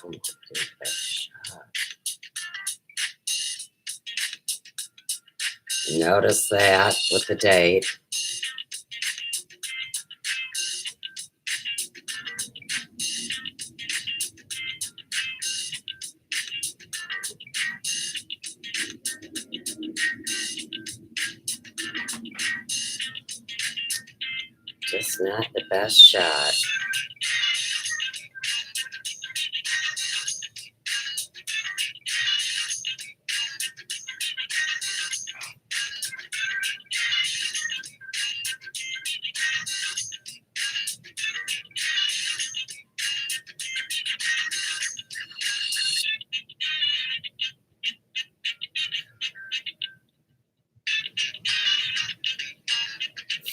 Don't do that shot. Notice that with the date. Just not the best shot.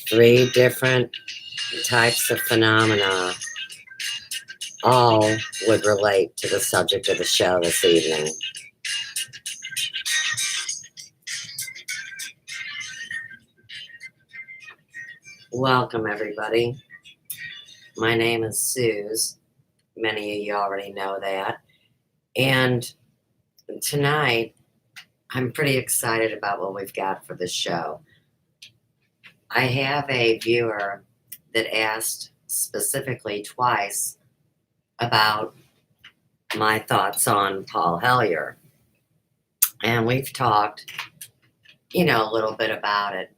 Three different types of phenomena all would relate to the subject of the show this evening. Welcome, everybody. My name is Suze. Many of you already know that. And tonight, I'm pretty excited about what we've got for the show. I have a viewer that asked specifically twice about my thoughts on Paul HELLYER. And we've talked, a little bit about it.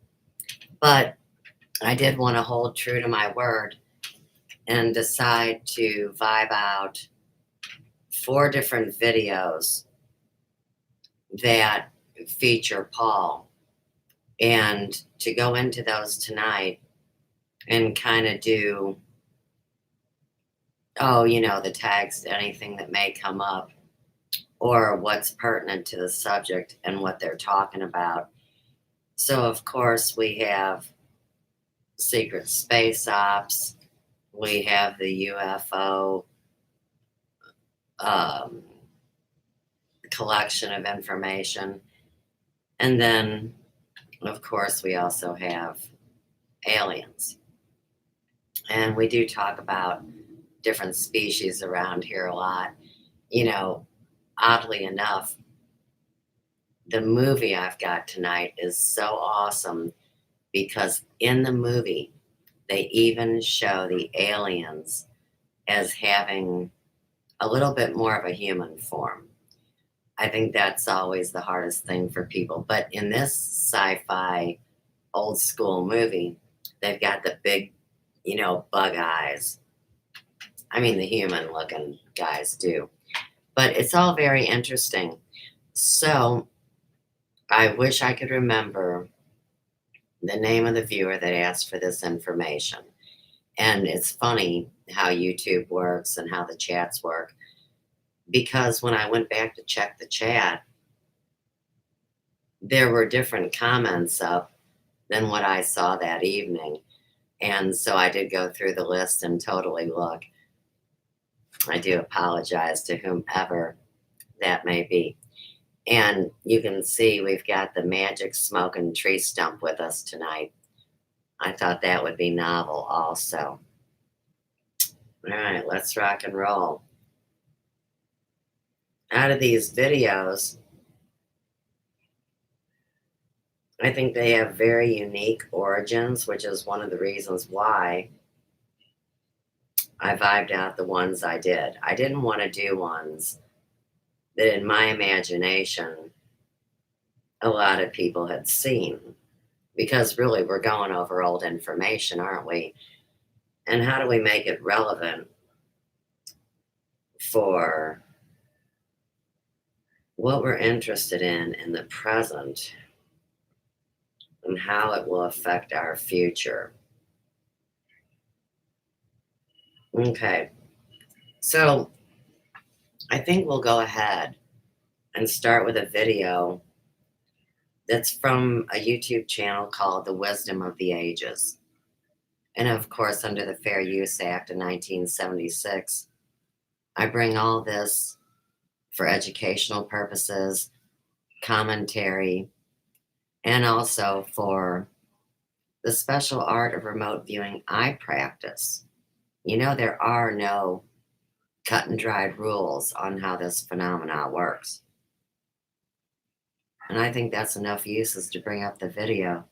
But I did want to hold true to my word and decide to vibe out 4 different videos that feature Paul, and to go into those tonight and kind of do, the tags, anything that may come up or what's pertinent to the subject and what they're talking about. So, of course, we have secret space ops, we have the UFO collection of information, and then, of course, we also have aliens. And we do talk about different species around here a lot. Oddly enough, the movie I've got tonight is so awesome because in the movie, they even show the aliens as having a little bit more of a human form. I think that's always the hardest thing for people. But in this sci-fi old school movie, they've got the big, bug eyes. I mean, the human looking guys do. But it's all very interesting. So I wish I could remember the name of the viewer that asked for this information. And it's funny how YouTube works and how the chats work. Because when I went back to check the chat, there were different comments up than what I saw that evening. And so I did go through the list and totally look. I do apologize to whomever that may be. And you can see we've got the magic smoking tree stump with us tonight. I thought that would be novel also. All right, let's rock and roll. Out of these videos, I think they have very unique origins, which is one of the reasons why I vibed out the ones I did. I didn't want to do ones that in my imagination a lot of people had seen, because really we're going over old information, aren't we? And how do we make it relevant for what we're interested in the present and how it will affect our future? Okay, so I think we'll go ahead and start with a video that's from a YouTube channel called The Wisdom of the Ages. And of course, under the Fair Use Act of 1976, I bring all this for educational purposes, commentary, and also for the special art of remote viewing I practice. There are no cut and dried rules on how this phenomena works. And I think that's enough uses to bring up the video.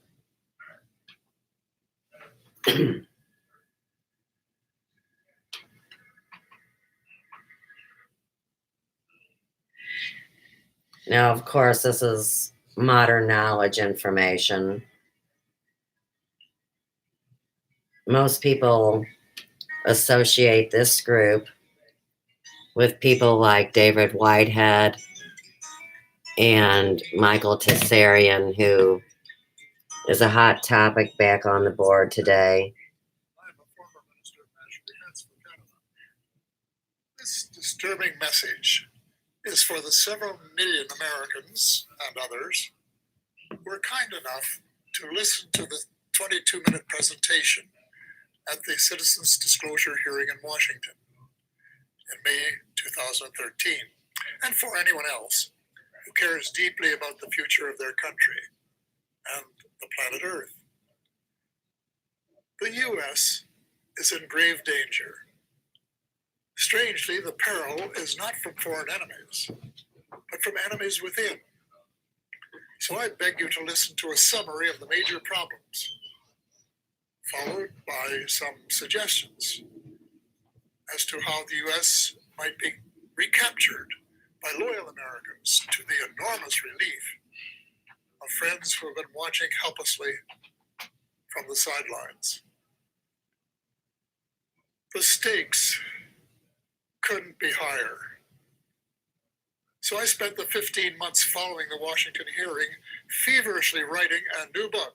Now, of course, this is modern knowledge information. Most people associate this group with people like David Whitehead and Michael Tessarian, who is a hot topic back on the board today. I'm a former Minister of National Defense for Canada. This disturbing message is for the several million Americans and others who were kind enough to listen to the 22-minute presentation at the Citizens Disclosure hearing in Washington in May 2013, and for anyone else who cares deeply about the future of their country and the planet Earth. The U.S. is in grave danger. Strangely, the peril is not from foreign enemies, but from enemies within. So I beg you to listen to a summary of the major problems, followed by some suggestions as to how the U.S. might be recaptured by loyal Americans, to the enormous relief of friends who have been watching helplessly from the sidelines. The stakes couldn't be higher. So I spent the 15 months following the Washington hearing feverishly writing a new book,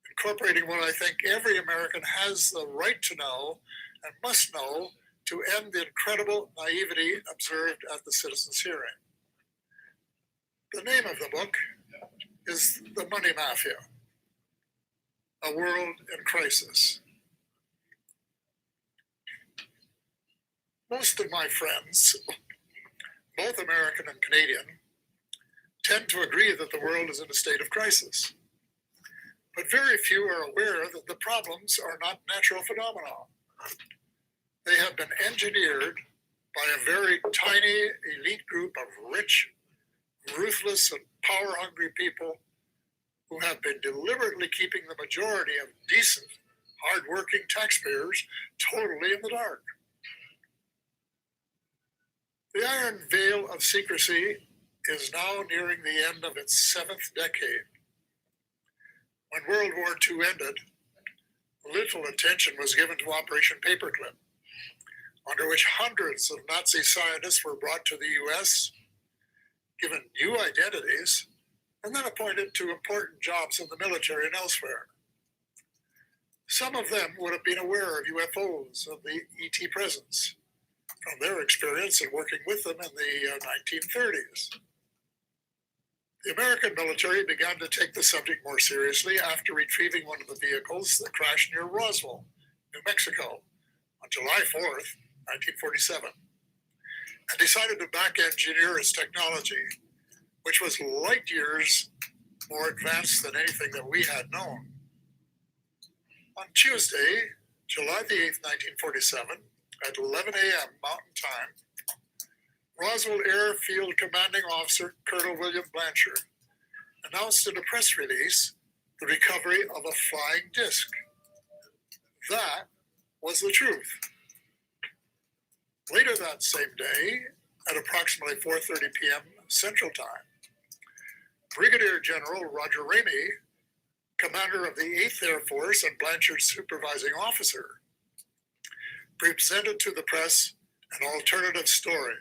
incorporating what I think every American has the right to know and must know to end the incredible naivety observed at the citizens' hearing. The name of the book is The Money Mafia, A World in Crisis. Most of my friends, both American and Canadian, tend to agree that the world is in a state of crisis. But very few are aware that the problems are not natural phenomena. They have been engineered by a very tiny elite group of rich, ruthless, and power-hungry people who have been deliberately keeping the majority of decent, hard-working taxpayers totally in the dark. The iron veil of secrecy is now nearing the end of its 7th decade. When World War II ended, little attention was given to Operation Paperclip, under which hundreds of Nazi scientists were brought to the U.S., given new identities, and then appointed to important jobs in the military and elsewhere. Some of them would have been aware of UFOs, of the ET presence, from their experience in working with them in the 1930s. The American military began to take the subject more seriously after retrieving one of the vehicles that crashed near Roswell, New Mexico, on July 4th, 1947, and decided to back-engineer its technology, which was light years more advanced than anything that we had known. On Tuesday, July the 8th, 1947, at 11 a.m. Mountain Time, Roswell Airfield Commanding Officer Colonel William Blanchard announced in a press release the recovery of a flying disc. That was the truth. Later that same day, at approximately 4:30 p.m. Central Time, Brigadier General Roger Ramey, commander of the 8th Air Force and Blanchard's supervising officer, presented to the press an alternative story.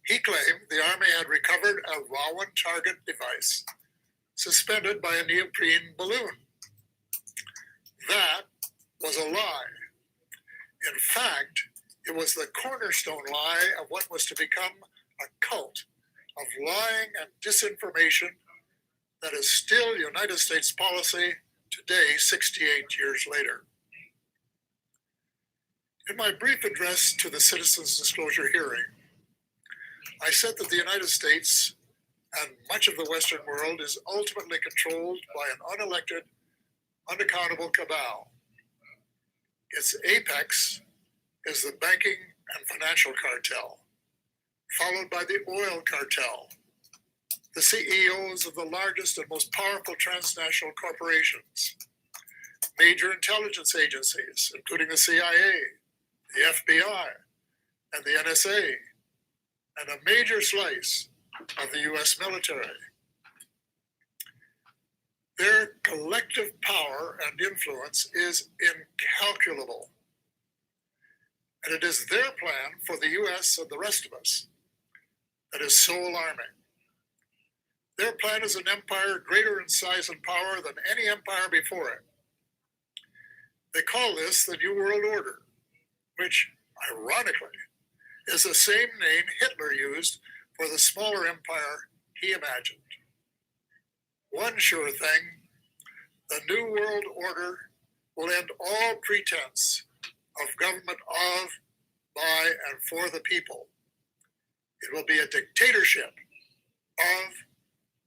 He claimed the Army had recovered a Rowan target device suspended by a neoprene balloon. That was a lie. In fact, it was the cornerstone lie of what was to become a cult of lying and disinformation that is still United States policy today, 68 years later. In my brief address to the Citizens Disclosure hearing, I said that the United States and much of the Western world is ultimately controlled by an unelected, unaccountable cabal. Its apex is the banking and financial cartel, followed by the oil cartel, the CEOs of the largest and most powerful transnational corporations, major intelligence agencies, including the CIA, the FBI, and the NSA, and a major slice of the US military. Their collective power and influence is incalculable. And it is their plan for the US and the rest of us that is so alarming. Their plan is an empire greater in size and power than any empire before it. They call this the New World Order, which, ironically, is the same name Hitler used for the smaller empire he imagined. One sure thing, the New World Order will end all pretense of government of, by, and for the people. It will be a dictatorship of,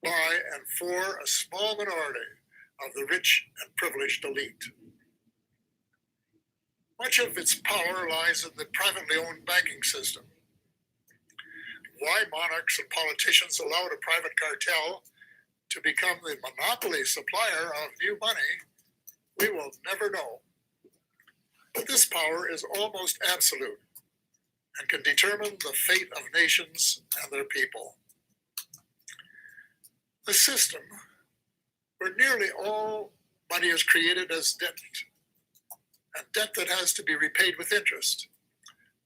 by, and for a small minority of the rich and privileged elite. Much of its power lies in the privately owned banking system. Why monarchs and politicians allowed a private cartel to become the monopoly supplier of new money, we will never know. But this power is almost absolute and can determine the fate of nations and their people. The system where nearly all money is created as debt, and debt that has to be repaid with interest,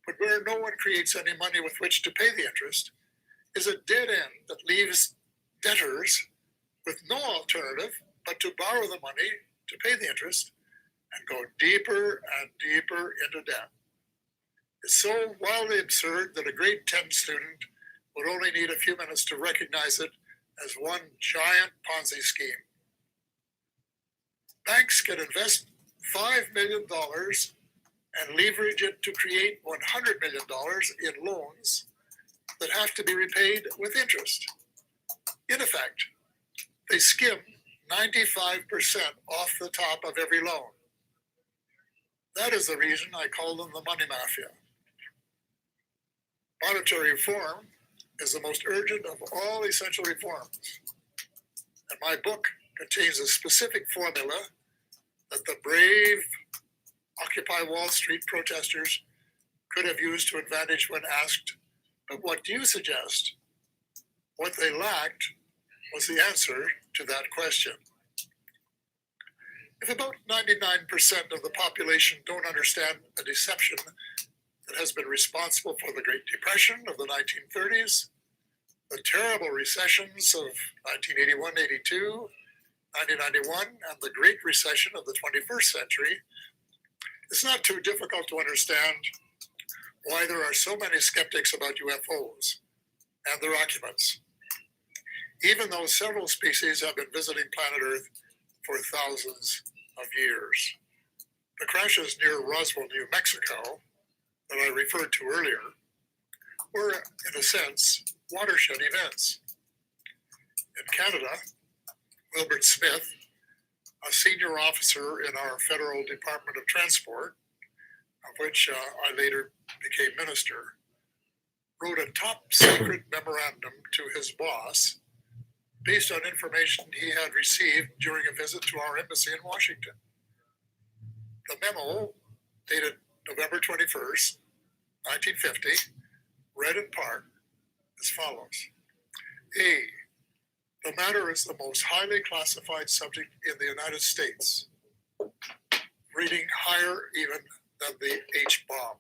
but where no one creates any money with which to pay the interest, is a dead end that leaves debtors with no alternative but to borrow the money to pay the interest and go deeper and deeper into debt. It's so wildly absurd that a grade 10 student would only need a few minutes to recognize it as one giant Ponzi scheme. Banks can invest $5 million and leverage it to create $100 million in loans that have to be repaid with interest. In effect, they skim 95% off the top of every loan. That is the reason I call them the money mafia. Monetary reform is the most urgent of all essential reforms. And my book contains a specific formula that the brave Occupy Wall Street protesters could have used to advantage when asked, but what do you suggest? What they lacked was the answer to that question. If about 99% of the population don't understand the deception that has been responsible for the Great Depression of the 1930s, the terrible recessions of 1981, 82, 1991, and the Great Recession of the 21st century, it's not too difficult to understand why there are so many skeptics about UFOs and their occupants, even though several species have been visiting planet Earth for thousands of years. The crashes near Roswell, New Mexico, that I referred to earlier, were, in a sense, watershed events. In Canada, Wilbert Smith, a senior officer in our Federal Department of Transport, of which I later became minister, wrote a top secret memorandum to his boss based on information he had received during a visit to our embassy in Washington. The memo, dated November 21st, 1950, read in part as follows. A, the matter is the most highly classified subject in the United States, reading higher even than the H-bomb.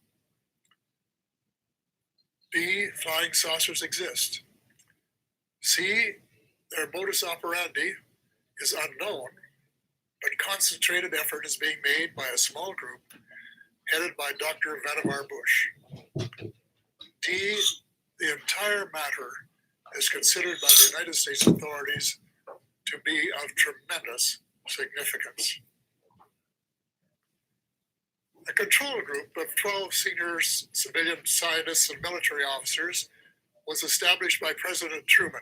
B, flying saucers exist. C, their modus operandi is unknown, but concentrated effort is being made by a small group headed by Dr. Vannevar Bush. D, the entire matter is considered by the United States authorities to be of tremendous significance. A control group of 12 senior civilian scientists and military officers was established by President Truman.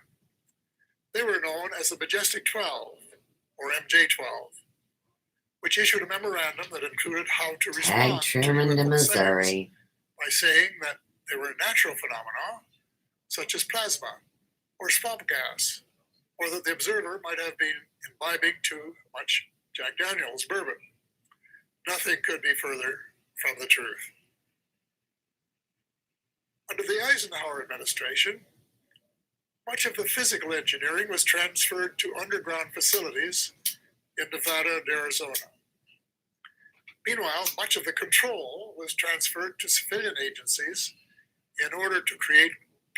They were known as the Majestic 12, or MJ-12, which issued a memorandum that included how to respond Tag Truman to UFO Missouri. by saying that they were natural phenomena, such as plasma or swamp gas, or that the observer might have been imbibing too much Jack Daniels bourbon. Nothing could be further from the truth. Under the Eisenhower administration, much of the physical engineering was transferred to underground facilities in Nevada and Arizona. Meanwhile, much of the control was transferred to civilian agencies in order to create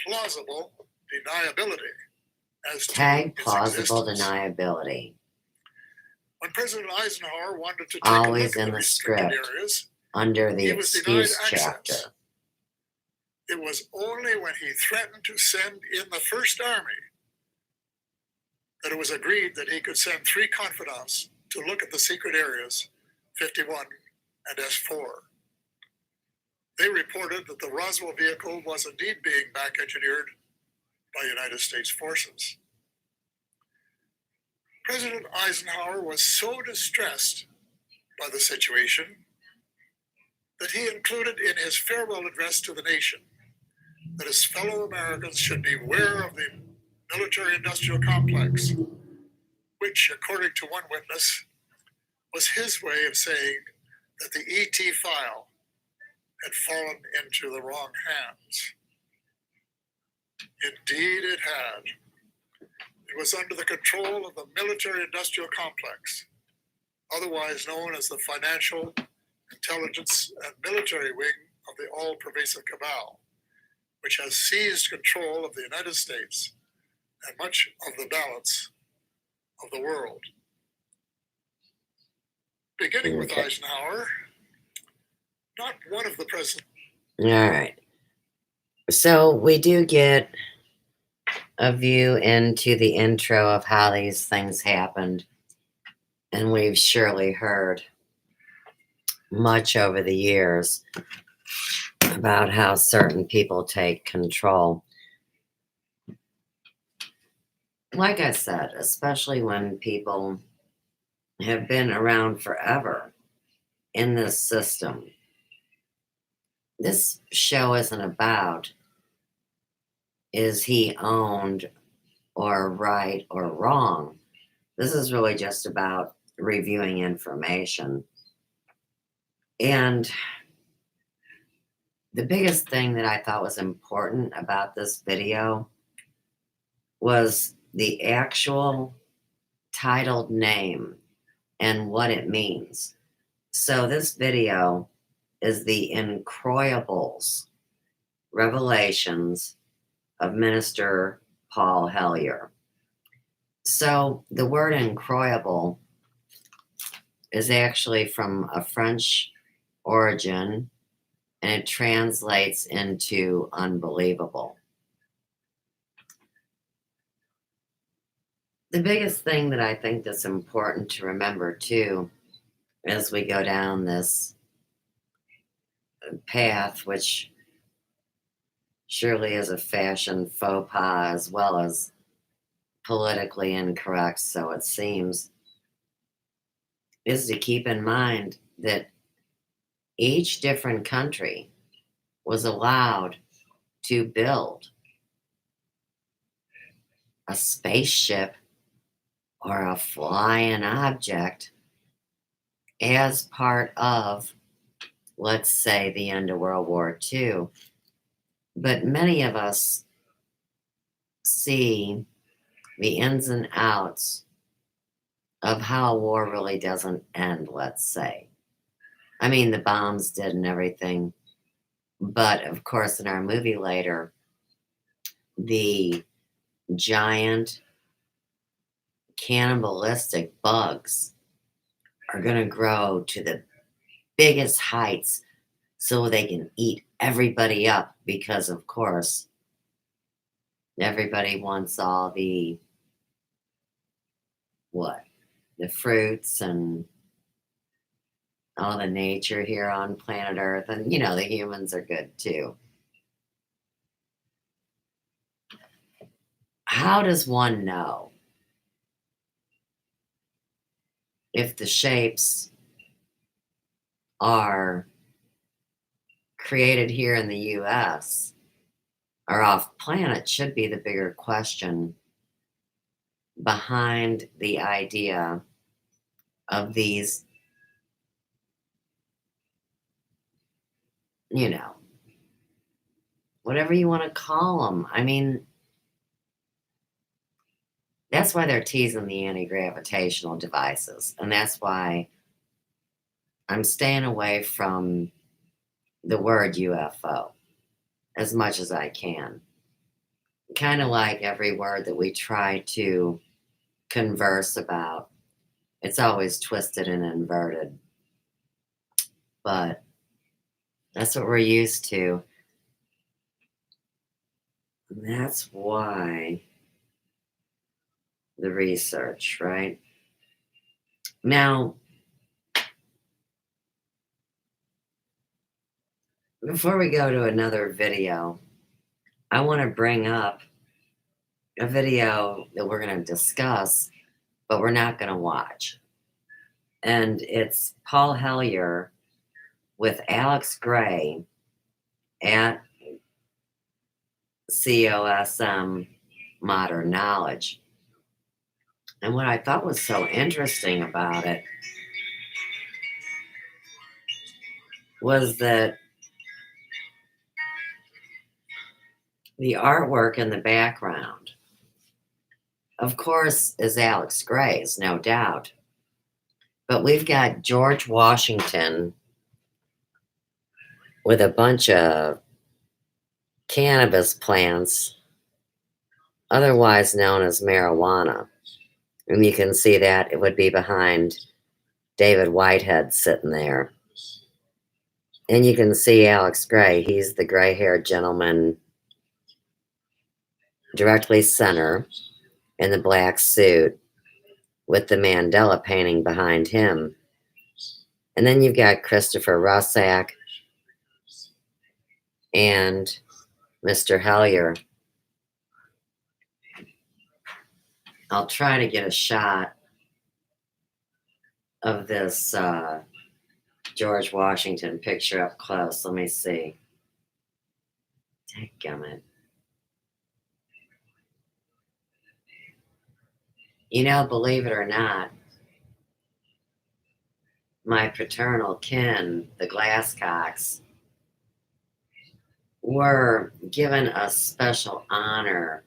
plausible deniability as to Tag its plausible existence. deniability. When President Eisenhower wanted to take Always a look in at the the restricted script. areas, Under the he was denied excuse chapter. access. It was only when he threatened to send in the First Army that it was agreed that he could send 3 confidants to look at the secret areas 51 and S4. They reported that the Roswell vehicle was indeed being back engineered by United States forces. President Eisenhower was so distressed by the situation that he included in his farewell address to the nation that his fellow Americans should beware of the military-industrial complex, which, according to one witness, was his way of saying that the ET file had fallen into the wrong hands. Indeed, it had. It was under the control of the military-industrial complex, otherwise known as the financial, intelligence, and military wing of the all-pervasive cabal, which has seized control of the United States and much of the balance of the world. Beginning with Eisenhower, not one of the presidents. All right. So we do get a view into the intro of how these things happened. And we've surely heard much over the years about how certain people take control. Like I said, especially when people have been around forever in this system. This show isn't about is he owned or right or wrong. This is really just about reviewing information. And the biggest thing that I thought was important about this video was the actual titled name and what it means. So this video is the Incroyables Revelations of Minister Paul HELLYER. So the word incroyable is actually from a French origin, and it translates into unbelievable. The biggest thing that I think that's important to remember too, as we go down this path, which surely is a fashion faux pas as well as politically incorrect, so it seems, is to keep in mind that each different country was allowed to build a spaceship or a flying object as part of, let's say, the end of World War II. But many of us see the ins and outs of how a war really doesn't end, let's say. I mean, the bombs did and everything. But, of course, in our movie later, the giant cannibalistic bugs are going to grow to the biggest heights so they can eat everybody up because, of course, everybody wants all the fruits and all the nature here on planet Earth. And, you know, the humans are good too. How does one know if the shapes are created here in the US or off planet should be the bigger question behind the idea of these, you know, whatever you want to call them. I mean, that's why they're teasing the anti-gravitational devices. And that's why I'm staying away from the word UFO as much as I can. Kind of like every word that we try to converse about, it's always twisted and inverted. But that's what we're used to. And that's why the research, right? Now, before we go to another video, I want to bring up a video that we're going to discuss, but we're not going to watch. And it's Paul HELLYER with Alex Gray at COSM Modern Knowledge. And what I thought was so interesting about it was that the artwork in the background, of course, is Alex Gray's, no doubt. But we've got George Washington with a bunch of cannabis plants, otherwise known as marijuana. And you can see that it would be behind David Whitehead sitting there. And you can see Alex Gray. He's the gray-haired gentleman directly center in the black suit with the Mandela painting behind him. And then you've got Christopher Russack and Mr. HELLYER. I'll try to get a shot of this George Washington picture up close. Let me see. Dadgummit. You know, believe it or not, my paternal kin, the Glasscocks, were given a special honor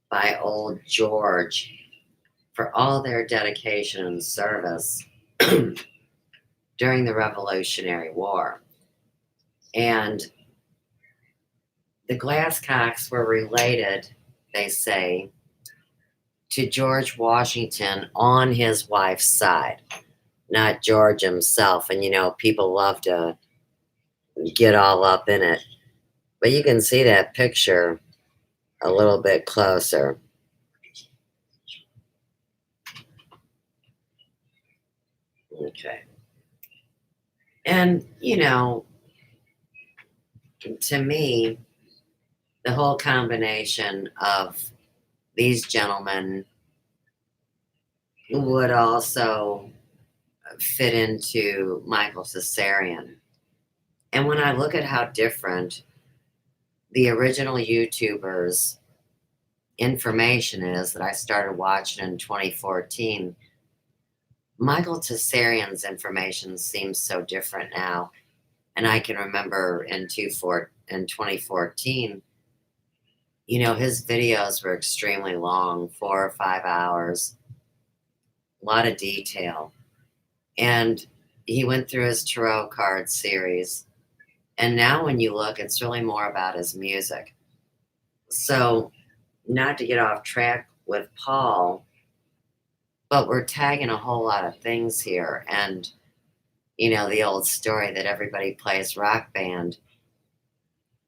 by old George for all their dedication and service during the Revolutionary War. And the Glasscocks were related, they say, to George Washington on his wife's side, not George himself. And, you know, people love to get all up in it. But you can see that picture a little bit closer. Okay. And, you know, to me, the whole combination of these gentlemen would also fit into Michael Cesarian. And when I look at how different the original YouTubers' information is that I started watching in 2014, Michael Cesarian's information seems so different now. And I can remember in 2014, you know, his videos were extremely long, 4 or 5 hours, a lot of detail. And he went through his tarot card series. And now when you look, it's really more about his music. So, not to get off track with Paul, but we're tagging a whole lot of things here. And, you know, the old story that everybody plays Rock Band.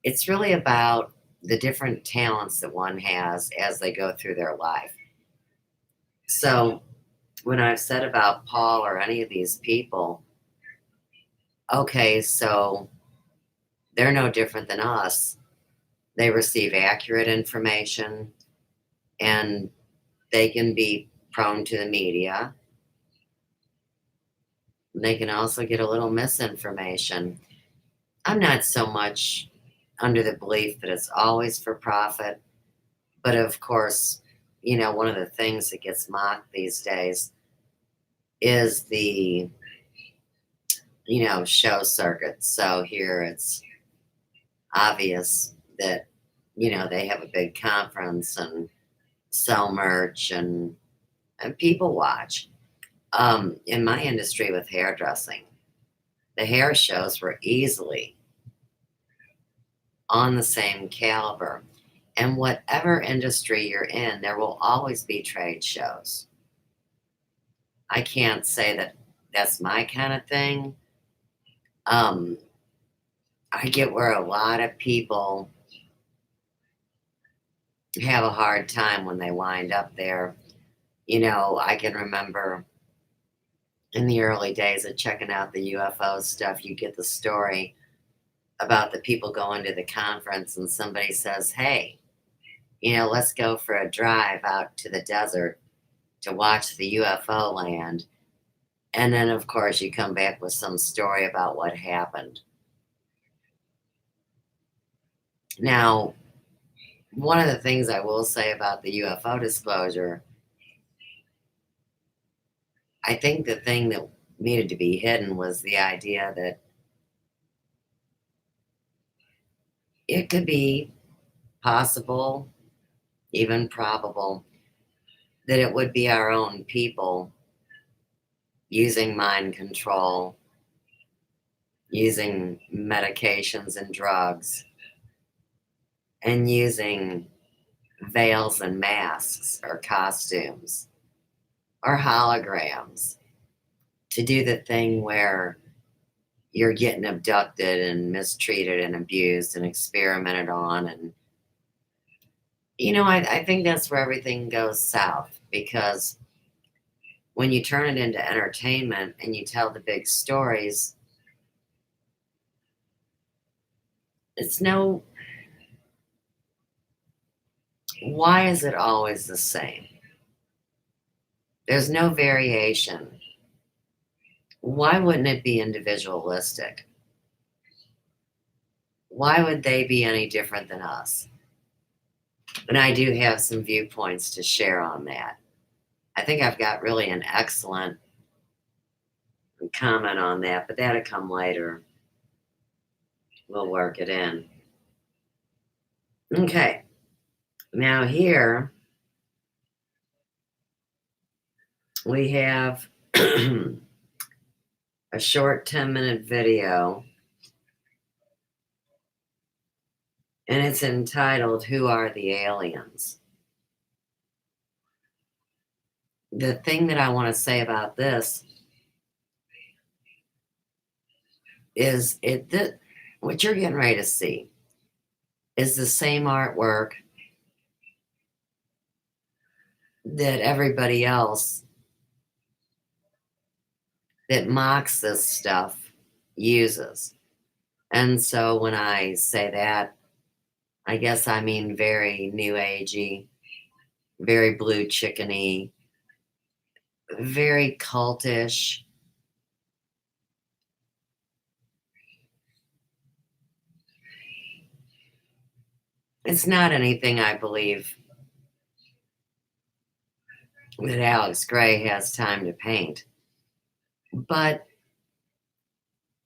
It's really about the different talents that one has as they go through their life. So, when I've said about Paul or any of these people, okay, so they're no different than us. They receive accurate information and they can be prone to the media. They can also get a little misinformation. I'm not so much under the belief that it's always for profit, but of course, one of the things that gets mocked these days is the, show circuit. So here it's obvious that, they have a big conference and sell merch and people watch. In my industry with hairdressing, the hair shows were easily on the same caliber. And whatever industry you're in, there will always be trade shows. I can't say that that's my kind of thing. Um, I get where a lot of people have a hard time when they wind up there. I can remember in the early days of checking out the UFO stuff, you get the story about the people going to the conference and somebody says, hey, let's go for a drive out to the desert to watch the UFO land. And then, of course, you come back with some story about what happened. Now, one of the things I will say about the UFO disclosure, I think the thing that needed to be hidden was the idea that it could be possible, even probable, that it would be our own people using mind control, using medications and drugs, and using veils and masks or costumes or holograms to do the thing where you're getting abducted and mistreated and abused and experimented on. And, I think that's where everything goes south, because when you turn it into entertainment and you tell the big stories, why is it always the same? There's no variation. Why wouldn't it be individualistic? Why would they be any different than us? And I do have some viewpoints to share on that. I think I've got really an excellent comment on that, but that'll come later. We'll work it in. Okay. Now here we have a short 10-minute video, and it's entitled, Who Are the Aliens? The thing that I want to say about this is what you're getting ready to see is the same artwork that everybody else that mocks this stuff uses. And so when I say that, I guess I mean very new agey, very blue chickeny, very cultish. It's not anything I believe that Alex Gray has time to paint. But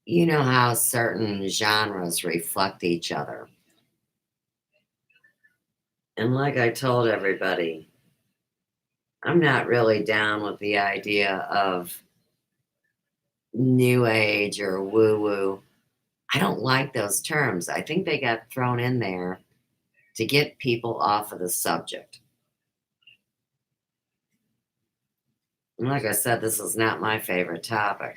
you know how certain genres reflect each other. And like I told everybody, I'm not really down with the idea of new age or woo woo. I don't like those terms. I think they got thrown in there to get people off of the subject. And like I said, this is not my favorite topic.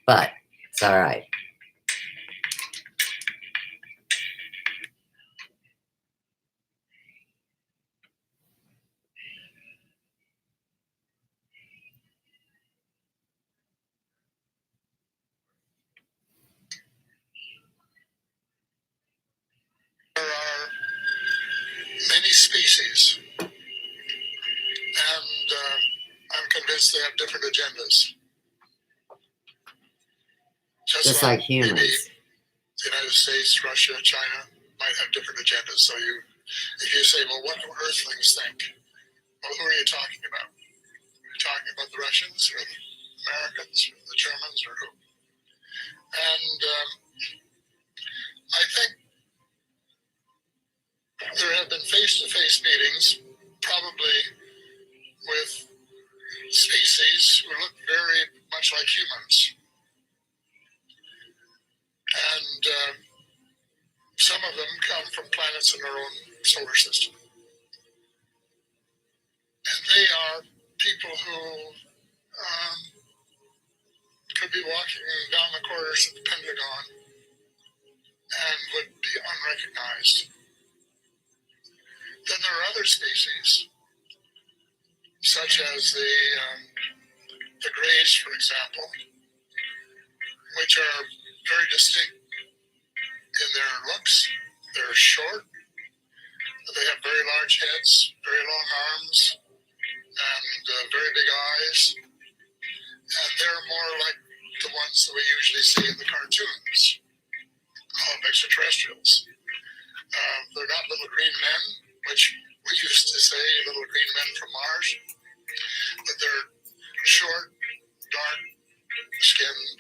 But it's all right. There are many species, and I'm convinced they have different agendas. just like humans. Maybe the United States, Russia, China might have different agendas. So if you say, well, what do Earthlings think? Well, who are you talking about? Are you talking about the Russians or the Americans or the Germans or who? And I think there have been face-to-face meetings, probably with species who look very much like humans. And some of them come from planets in our own solar system. And they are people who could be walking down the corridors of the Pentagon and would be unrecognized. Then there are other species, such as the Greys, for example, which are very distinct in their looks. They're short, they have very large heads, very long arms, and very big eyes. And they're more like the ones that we usually see in the cartoons of extraterrestrials. They're not little green men, which we used to say, little green men from Mars, but they're short, dark-skinned,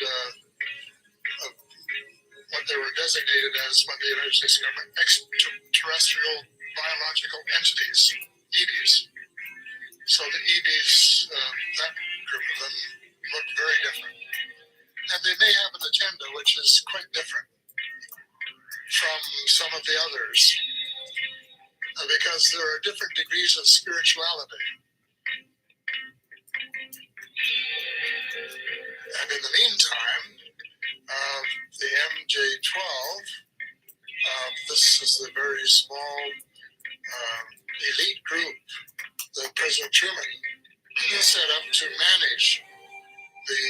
what they were designated as by the United States government, extraterrestrial biological entities, EBs. So the EBs, that group of them, look very different. And they may have an agenda which is quite different from some of the others, because there are different degrees of spirituality. And in the meantime, the MJ-12, this is the very small elite group that President Truman set up to manage the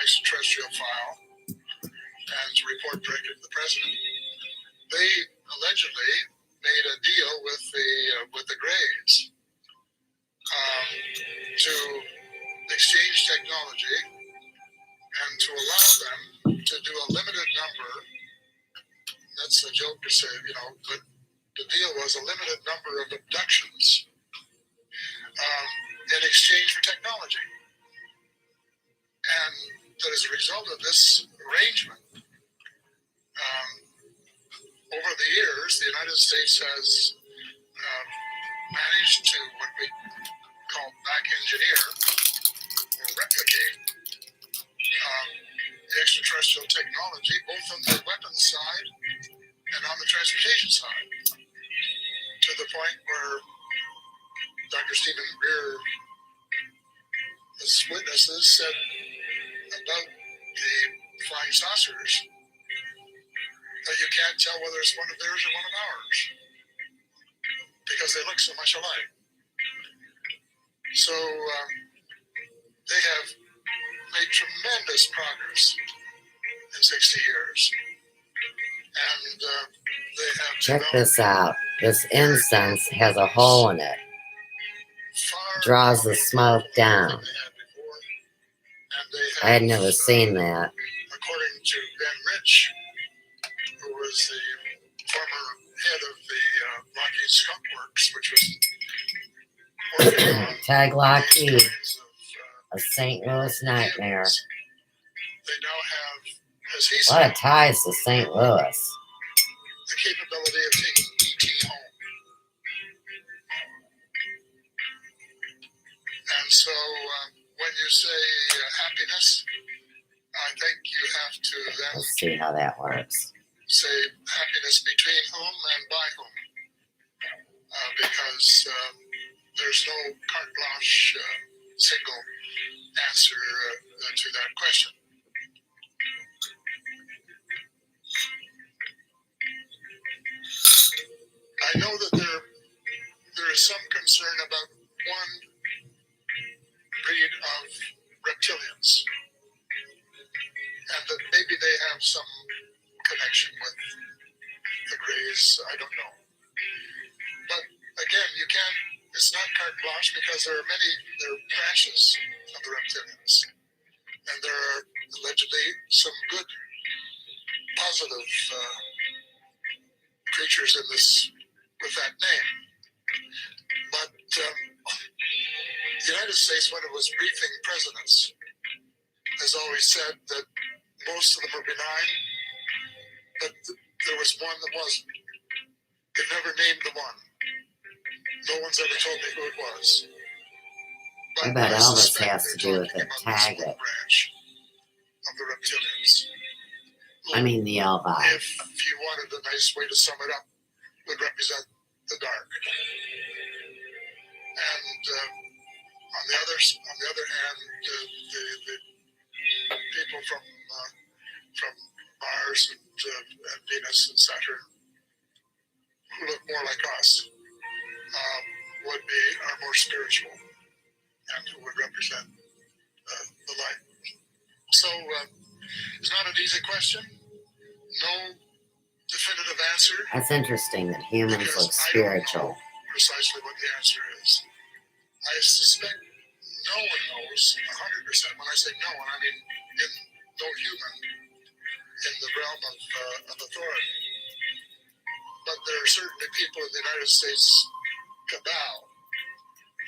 extraterrestrial file and to report directly to the president. They allegedly made a deal with the Greys to exchange technology and to allow them to do a limited number. That's a joke to say, but the deal was a limited number of abductions in exchange for technology. And that as a result of this arrangement, over the years, the United States has managed to what we call back engineer or replicate the extraterrestrial technology, both on the weapons side and on the transportation side, to the point where Dr. Stephen Greer, his witnesses, said about the flying saucers that you can't tell whether it's one of theirs or one of ours because they look so much alike. So they have made tremendous progress in 60 years. And they have check this out. This incense has a hole in it. Draws the smoke down. I had never seen that. According to Ben Rich, who was the former head of the Lockheed Skunk Works, which was working on Tag Lockheed, a St. Louis nightmare. They now have, as he A said, lot of ties to St. Louis. the capability of taking ET home. And so when you say happiness, I think you have to then Let's see how that works. say happiness between whom and by whom, because there's no carte blanche single answer to that question. I know that there is some concern about one breed of reptilians, and that maybe they have some connection with the Greys. I don't know. But again, you can't, it's not carte blanche because there are branches of the reptilians. And there are allegedly some good positive creatures in this with that name. But the United States, when it was briefing presidents, has always said that most of them are benign, but there was one that wasn't. It never named the one. No one's ever told me who it was. I But bet Elvis suspect has to do with they're it. talking about Tag this one it. branch of the reptilians. I mean the Elvi. If you wanted a nice way to sum it up, would represent the dark. And on the other hand, the people from Mars and Venus and Saturn, who look more like us, are more spiritual and who would represent the light. So it's not an easy question. No definitive answer. That's interesting that humans look spiritual. Precisely what the answer is. I suspect no one knows 100%. When I say no one, I mean no human in the realm of authority. But there are certainly people in the United States cabal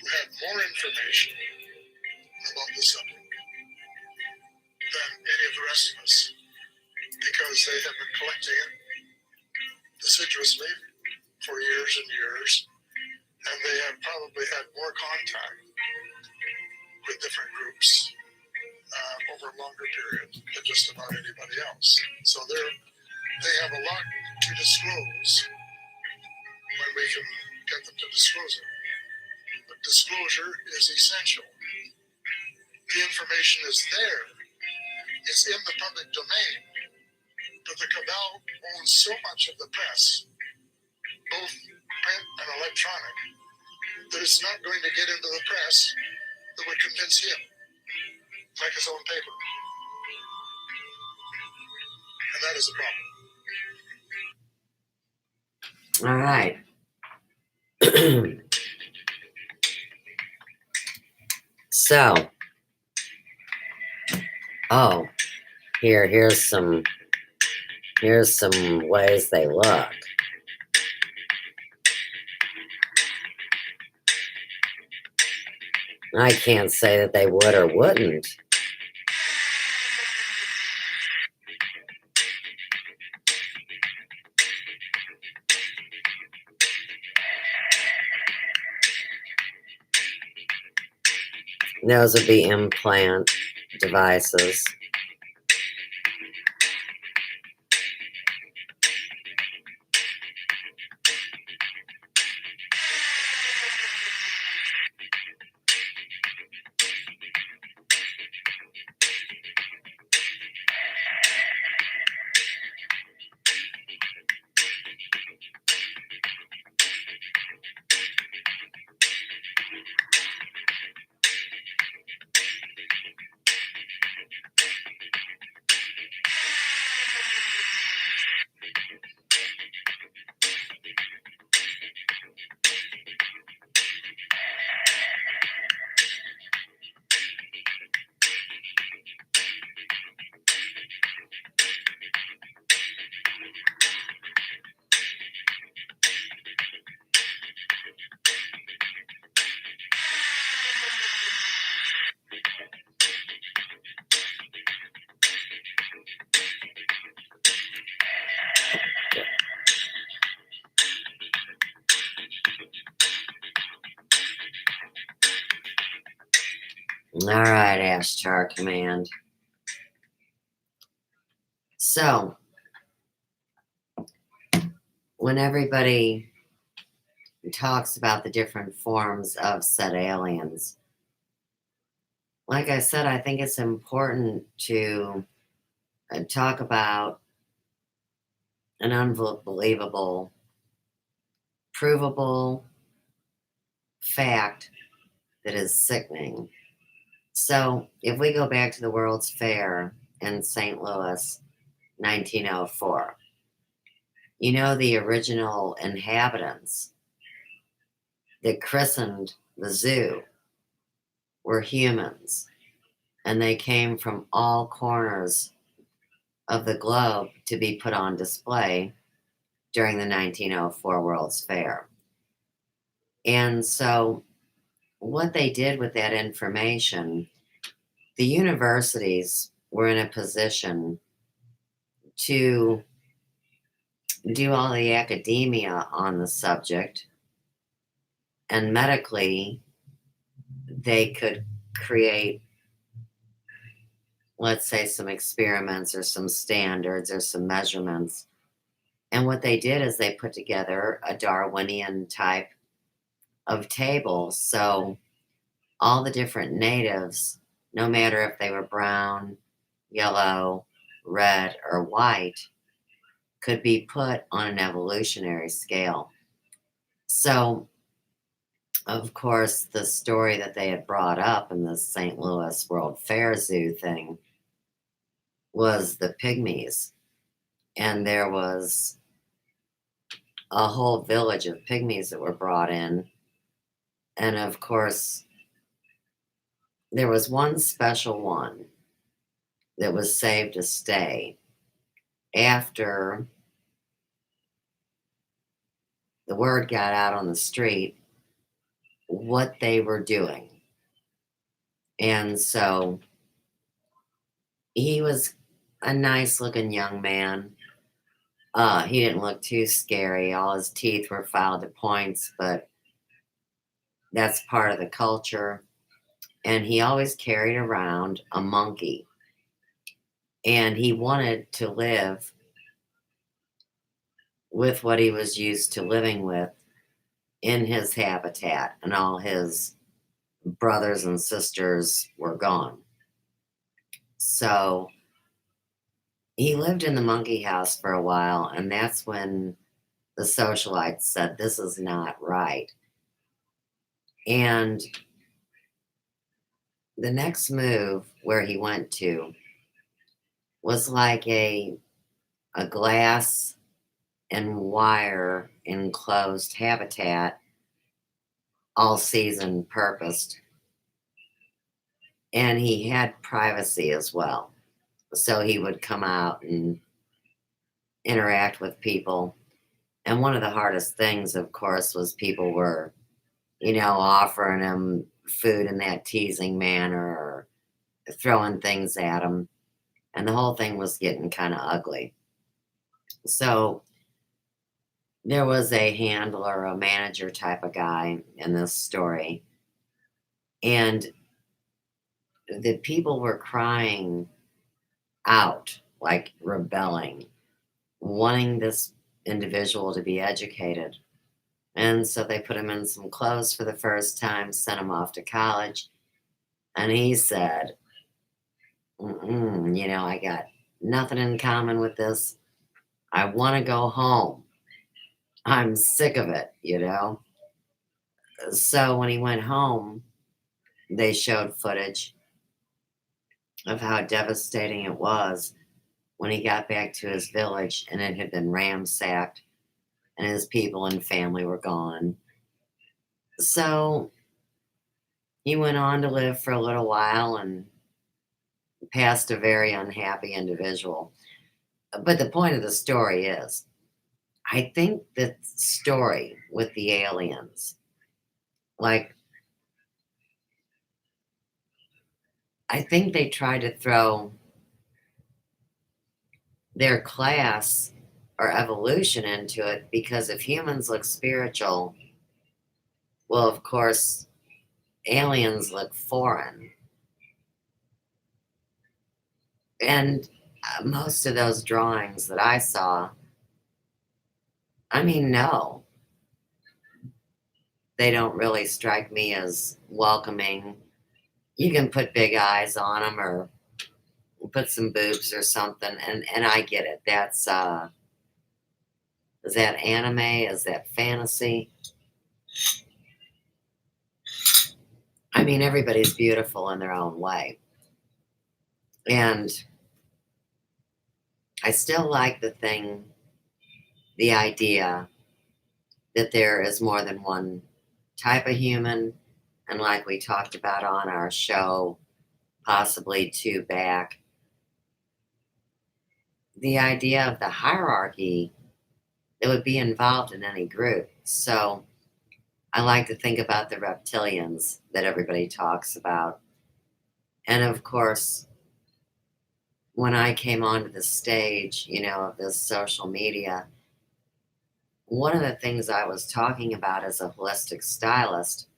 who had more information about the subject than any of the rest of us, because they have been collecting it assiduously for years and years, and they have probably had more contact with different groups over a longer period than just about anybody else. So they have a lot to disclose when we can get them to disclose it. But disclosure is essential. The information is there. It's in the public domain. But the cabal owns so much of the press, both print and electronic, that it's not going to get into the press that would convince him, like his own paper. And that is a problem. All right. So, here's some ways they look. I can't say that they would or wouldn't. Those would be implant devices. All right, Ashtar Command. So, when everybody talks about the different forms of said aliens, like I said, I think it's important to talk about an unbelievable, provable fact that is sickening. So, if we go back to the World's Fair in St. Louis, 1904, you know, the original inhabitants that christened the zoo were humans, and they came from all corners of the globe to be put on display during the 1904 World's Fair. And so, what they did with that information, the universities were in a position to do all the academia on the subject, and medically, they could create, let's say, some experiments or some standards or some measurements. And what they did is they put together a Darwinian type of table. So all the different natives, no matter if they were brown, yellow, red, or white, could be put on an evolutionary scale. So, of course, the story that they had brought up in the St. Louis World Fair Zoo thing was the pygmies. And there was a whole village of pygmies that were brought in. And of course, there was one special one that was saved to stay after the word got out on the street what they were doing. And so he was a nice looking young man. He didn't look too scary. All his teeth were filed to points, but that's part of the culture. And he always carried around a monkey. And he wanted to live with what he was used to living with in his habitat, and all his brothers and sisters were gone. So he lived in the monkey house for a while, and that's when the socialites said, "This is not right." And the next move where he went to was like a glass and wire enclosed habitat, all season purposed. And he had privacy as well. So he would come out and interact with people. And one of the hardest things, of course, was people were, offering him food in that teasing manner or throwing things at him. And the whole thing was getting kind of ugly. So there was a handler, a manager type of guy in this story. And the people were crying out, like rebelling, wanting this individual to be educated. And so they put him in some clothes for the first time, sent him off to college. And he said, I got nothing in common with this. I want to go home. I'm sick of it. So when he went home, they showed footage of how devastating it was when he got back to his village and it had been ransacked and his people and family were gone. So he went on to live for a little while and passed a very unhappy individual. But the point of the story is, I think the story with the aliens, like, I think they tried to throw their class or evolution into it because if humans look spiritual, well, of course, aliens look foreign. And most of those drawings that I saw, no, they don't really strike me as welcoming. You can put big eyes on them or put some boobs or something, and I get it. That's is that anime? Is that fantasy? Everybody's beautiful in their own way. And I still like the idea that there is more than one type of human. And like we talked about on our show, possibly two back, the idea of the hierarchy that would be involved in any group. So I like to think about the reptilians that everybody talks about. And of course, when I came onto the stage, of this social media, one of the things I was talking about as a holistic stylist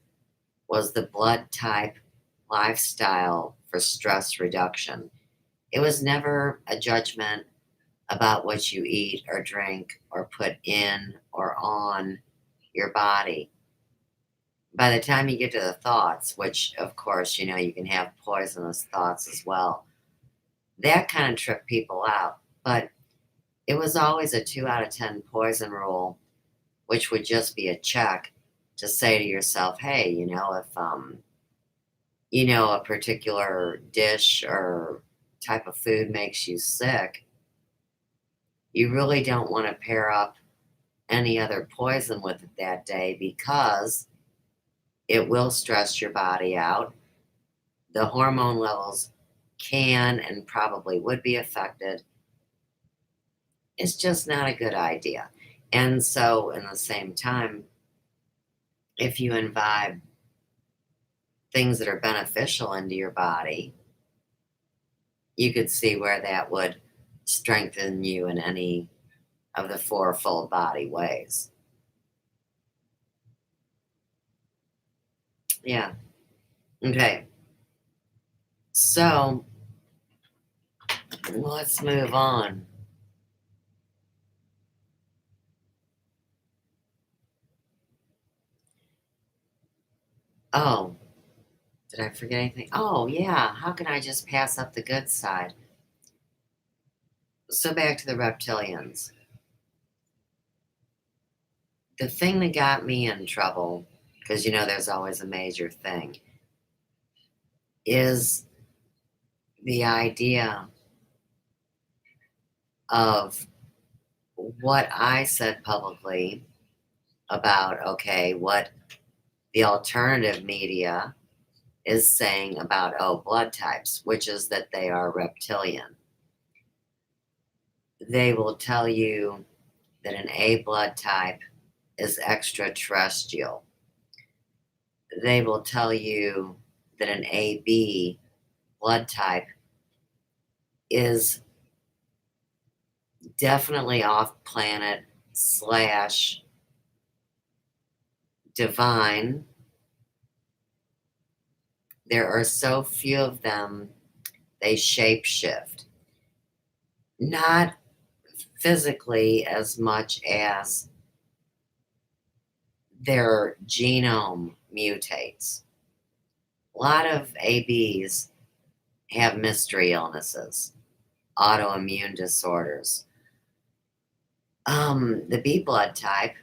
was the blood type lifestyle for stress reduction. It was never a judgment about what you eat or drink or put in or on your body. By the time you get to the thoughts, which of course, you can have poisonous thoughts as well, that kind of tripped people out. But it was always a 2 out of 10 poison rule, which would just be a check to say to yourself, hey, if a particular dish or type of food makes you sick, you really don't want to pair up any other poison with it that day because it will stress your body out. The hormone levels can and probably would be affected. It's just not a good idea. And so, in the same time, if you imbibe things that are beneficial into your body, you could see where that would strengthen you in any of the four full body ways. Yeah. Okay. So let's move on. Oh, did I forget anything? Oh, yeah. How can I just pass up the good side? So back to the reptilians. The thing that got me in trouble, because there's always a major thing, is the idea of what I said publicly about, okay, what the alternative media is saying about blood types, which is that they are reptilian. They will tell you that an A blood type is extraterrestrial. They will tell you that an AB blood type is definitely off planet slash divine. There are so few of them, they shapeshift. Not physically as much as their genome mutates. A lot of ABs have mystery illnesses, autoimmune disorders. The B blood type,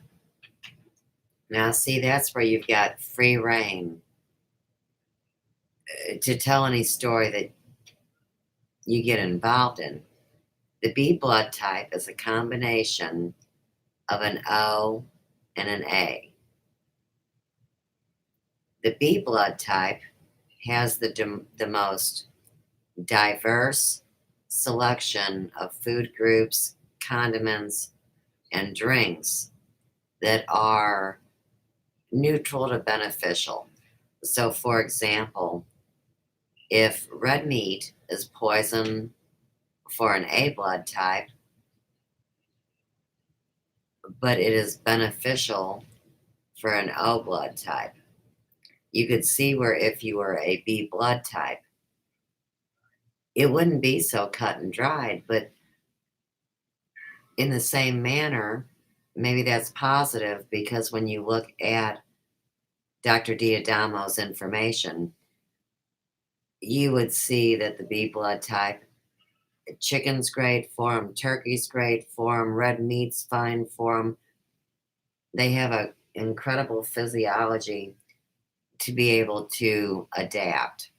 now see, that's where you've got free reign to tell any story that you get involved in. The B blood type is a combination of an O and an A. The B blood type has the most diverse selection of food groups, condiments, and drinks that are neutral to beneficial. So, for example, if red meat is poison for an A blood type, but it is beneficial for an O blood type, you could see where if you were a B blood type, it wouldn't be so cut and dried, but in the same manner, maybe that's positive because when you look at Dr. Diadamo's information, you would see that the B blood type, chicken's great for them, turkey's great for them, red meat's fine for them. They have an incredible physiology to be able to adapt.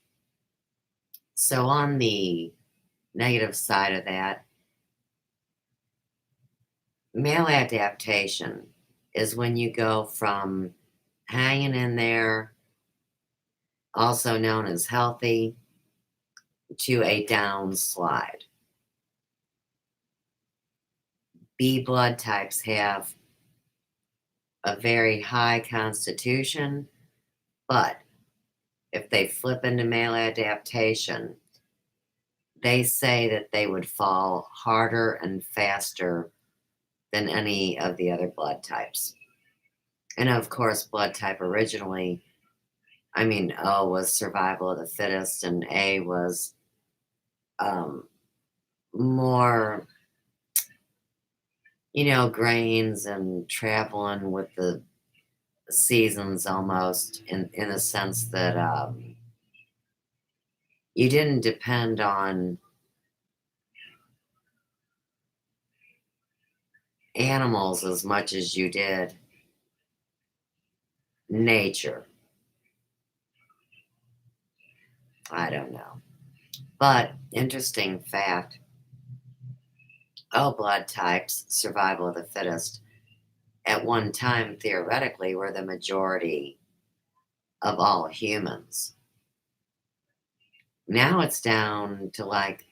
So on the negative side of that, maladaptation is when you go from hanging in there, also known as healthy, to a downslide. B blood types have a very high constitution, but if they flip into male adaptation, they say that they would fall harder and faster than any of the other blood types. And of course, blood type originally, O was survival of the fittest, and A was more, grains and traveling with the seasons almost in the sense that you didn't depend on animals as much as you did nature. I don't know. But interesting fact, O blood types, survival of the fittest, at one time theoretically were the majority of all humans. Now it's down to like,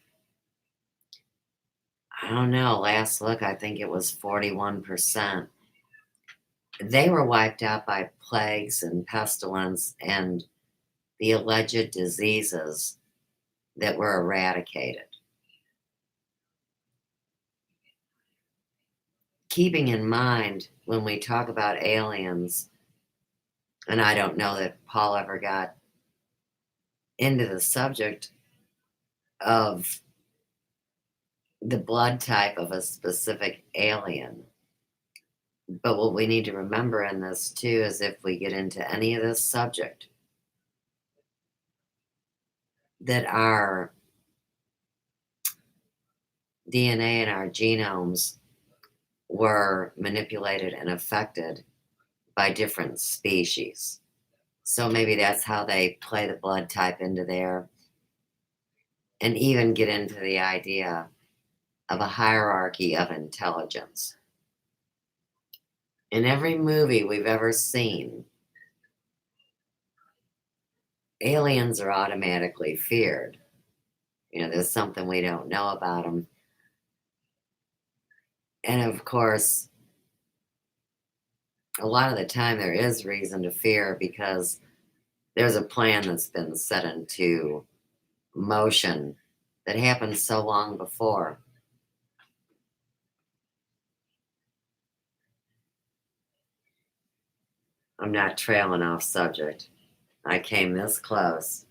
I don't know, last look, I think it was 41%. They were wiped out by plagues and pestilence and the alleged diseases that were eradicated. Keeping in mind when we talk about aliens, and I don't know that Paul ever got into the subject of the blood type of a specific alien. But what we need to remember in this too is if we get into any of this subject, that our DNA and our genomes were manipulated and affected by different species. So maybe that's how they play the blood type into there, and even get into the idea of a hierarchy of intelligence. In every movie we've ever seen, aliens are automatically feared. There's something we don't know about them. And of course, a lot of the time there is reason to fear because there's a plan that's been set into motion that happened so long before. I'm not trailing off subject. I came this close.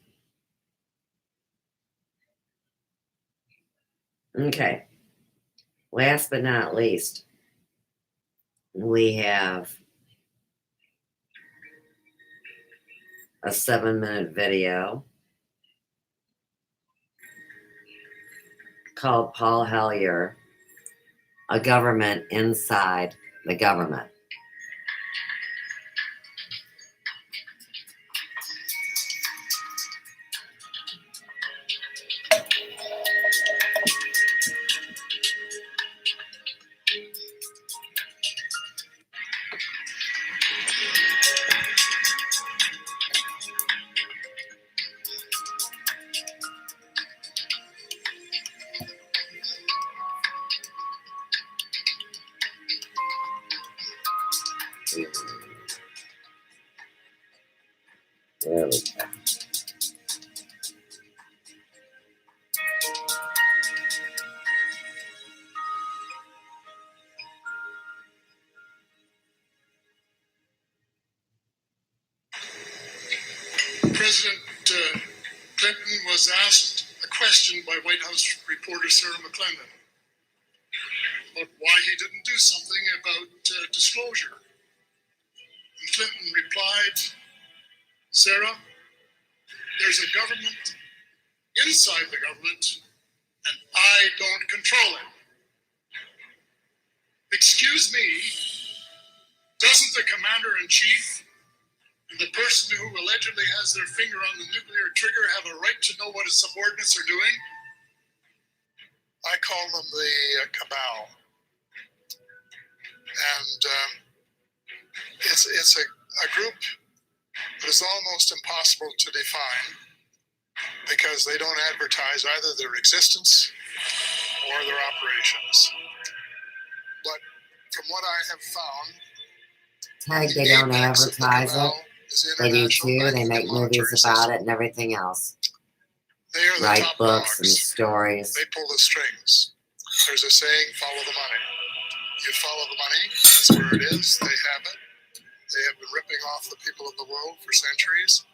Okay. Last but not least, we have a 7-minute video called Paul HELLYER, A Government Inside the Government. There we go. President Clinton was asked a question by White House reporter Sarah McClendon about why he didn't do something about disclosure. And Clinton replied, "Sarah, there's a government inside the government, and I don't control it. Excuse me, doesn't the commander-in-chief and the person who allegedly has their finger on the nuclear trigger have a right to know what his subordinates are doing?" I call them the cabal. And it's a group that is almost impossible to define because they don't advertise either their existence or their operations. But from what I have found, Tag, they the don't apex of the advertise it. cabal is They do international too. They banking make and movies monetary about system. it and everything else. They are the Write top books and dogs. stories. They pull the strings. There's a saying, follow the money. You follow the money, that's where it is. They have it. They have been ripping off the people of the world for centuries.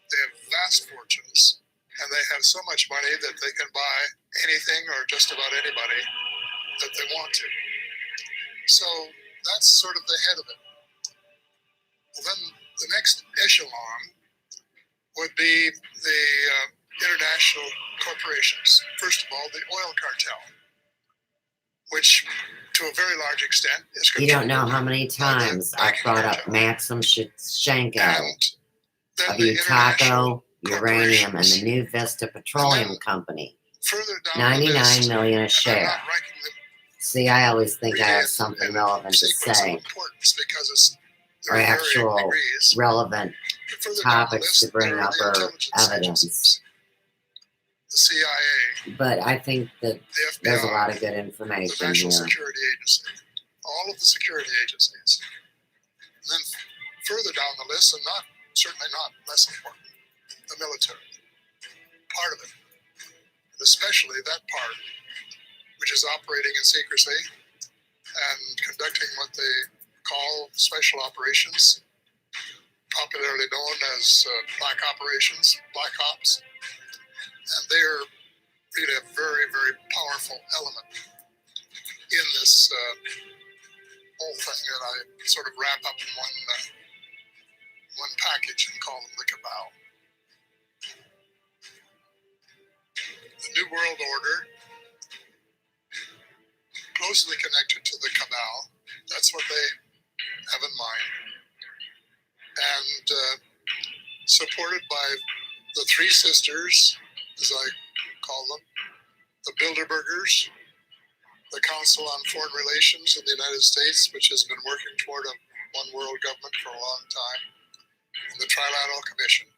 They have vast fortunes, and they have so much money that they can buy anything or just about anybody that they want to. So that's sort of the head of it. Well, then the next echelon would be the international corporations. First of all, the oil cartel, which to a very large extent is You don't know controlled how many by the times I've banking brought up cartel. Maxim Shenko And then of the international Utako Uranium and the corporations. New Vista Petroleum then Company. Further down the 99 list, million a and I'm share. not ranking them See, I always think I really have something in relevant to sequence of say, importance because or they're varying actual degrees. relevant But further down the topics to list, bring there are up the or intelligence evidence. agencies, the CIA, But I think that the FBI, there's a lot of good the information National here. Security Agency, all of the security agencies. And then further down the list, and certainly not less important, the military, part of it, and especially that part which is operating in secrecy and conducting what they call special operations, popularly known as black operations, black ops. And they're really a very, very powerful element in this whole thing that I sort of wrap up in one package and call them the cabal. The New World Order, closely connected to the cabal, that's what they have in mind, and supported by the Three Sisters, as I call them, the Bilderbergers, the Council on Foreign Relations in the United States, which has been working toward a one world government for a long time, and the Trilateral Commission.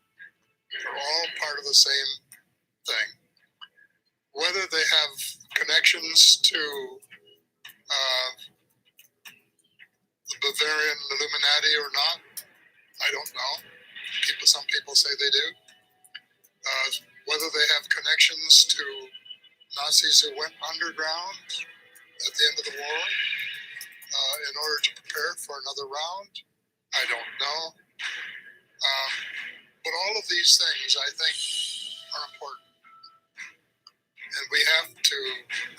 They're all part of the same thing. Whether they have connections to the Bavarian Illuminati or not, I don't know. Some people say they do. Whether they have connections to Nazis who went underground at the end of the war in order to prepare for another round, I don't know. But all of these things, I think, are important. And we have to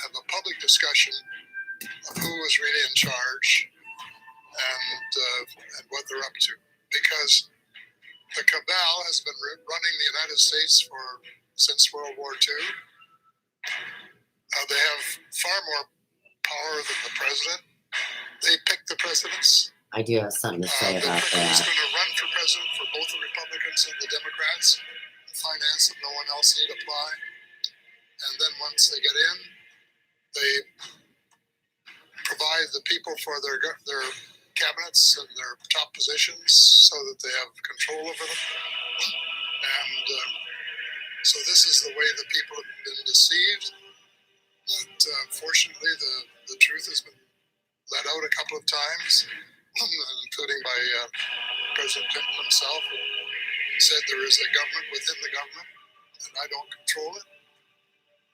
have a public discussion of who is really in charge and what they're up to. Because the cabal has been running the United States since World War II. They have far more power than the president. They pick the presidents. I do have something to say The about president's that. going to run for president for both the Republicans and the Democrats. Finance that no one else need apply. And then once they get in, they provide the people for their cabinets and their top positions so that they have control over them. And so this is the way the people have been deceived. But fortunately, the truth has been let out a couple of times, including by President Clinton himself, who said there is a government within the government and I don't control it,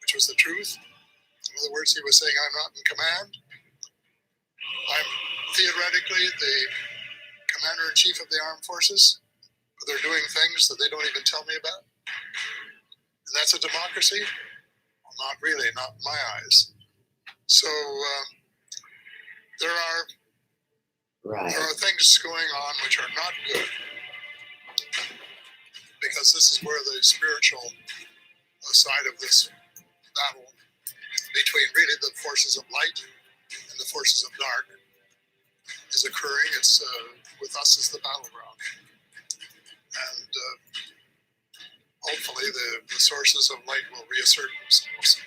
which was the truth. In other words, he was saying, I'm not in command. I'm theoretically the commander-in-chief of the armed forces, but they're doing things that they don't even tell me about. And that's a democracy? Well, not really, not in my eyes. So there are things going on which are not good, because this is where the spiritual side of this battle between really the forces of light and the forces of dark is occurring. It's with us as the battleground, and hopefully the sources of light will reassert themselves.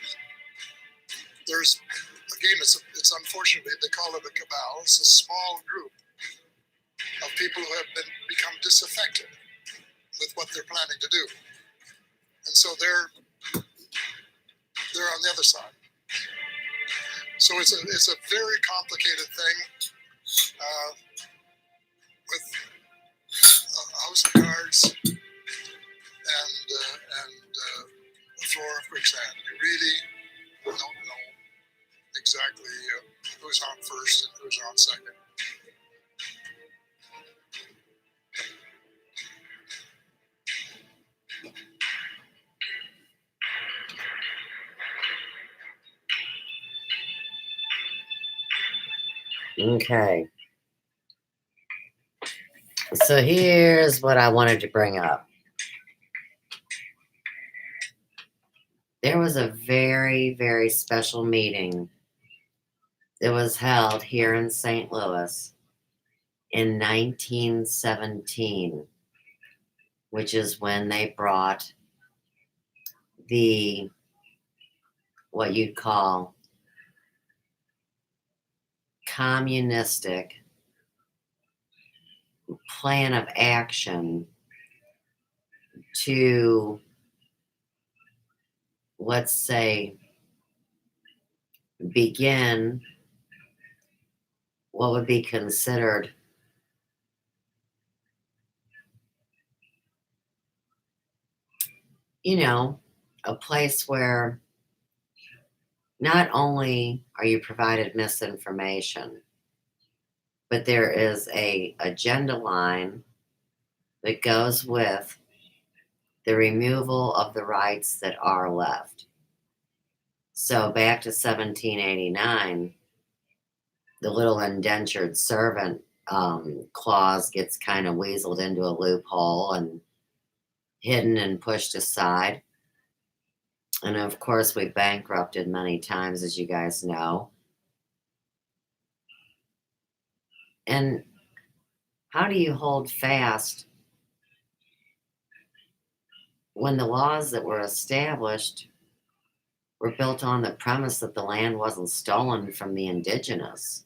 There's again, it's unfortunate they call it a cabal. It's a small group of people who have become disaffected with what they're planning to do, and so they're on the other side. So it's a very complicated thing with a house of cards and a floor of quicksand. You really don't know exactly who's on first and who's on second. Okay. So here's what I wanted to bring up. There was a very, very special meeting that was held here in St. Louis in 1917, which is when they brought the, what you'd call, communistic plan of action to, let's say, begin what would be considered a place where not only are you provided misinformation, but there is a agenda line that goes with the removal of the rights that are left. So back to 1789, the little indentured servant clause gets kind of weaseled into a loophole and hidden and pushed aside. And of course, we bankrupted many times, as you guys know. And how do you hold fast when the laws that were established were built on the premise that the land wasn't stolen from the indigenous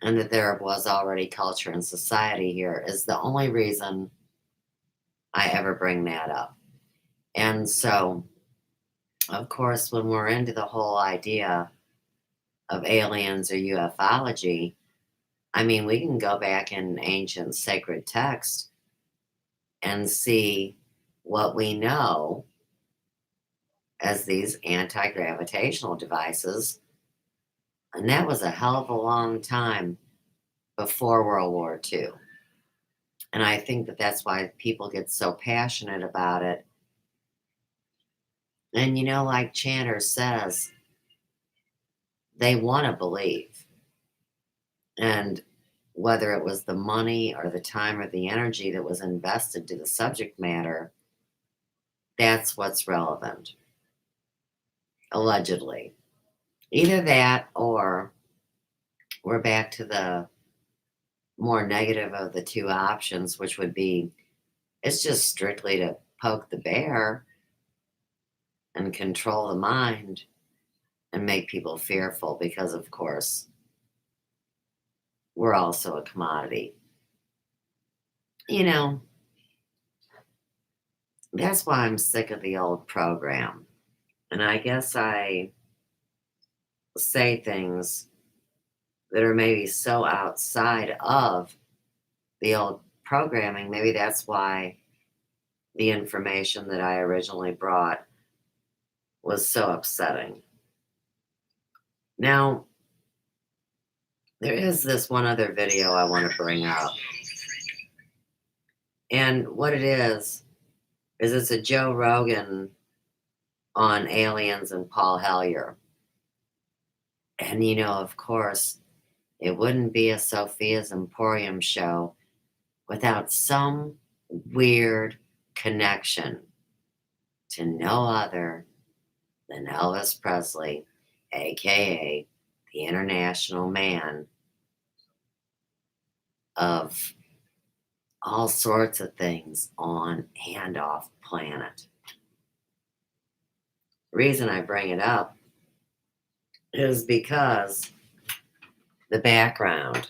and that there was already culture and society here? Is the only reason I ever bring that up. And so, of course, when we're into the whole idea of aliens or ufology, I mean, we can go back in ancient sacred text and see what we know as these anti-gravitational devices. And that was a hell of a long time before World War II. And I think that that's why people get so passionate about it. And like Chandler says, they want to believe. And whether it was the money or the time or the energy that was invested to the subject matter, that's what's relevant. Allegedly. Either that or we're back to the more negative of the two options, which would be it's just strictly to poke the bear and control the mind and make people fearful because, of course, we're also a commodity. That's why I'm sick of the old program. And I guess I say things that are maybe so outside of the old programming. Maybe that's why the information that I originally brought was so upsetting. Now, there is this one other video I want to bring up. And what it is it's a Joe Rogan on aliens and Paul HELLYER. And, of course, it wouldn't be a Sophia's Emporium show without some weird connection to no other than Elvis Presley, aka the international man of all sorts of things on and off planet. Reason I bring it up is because the background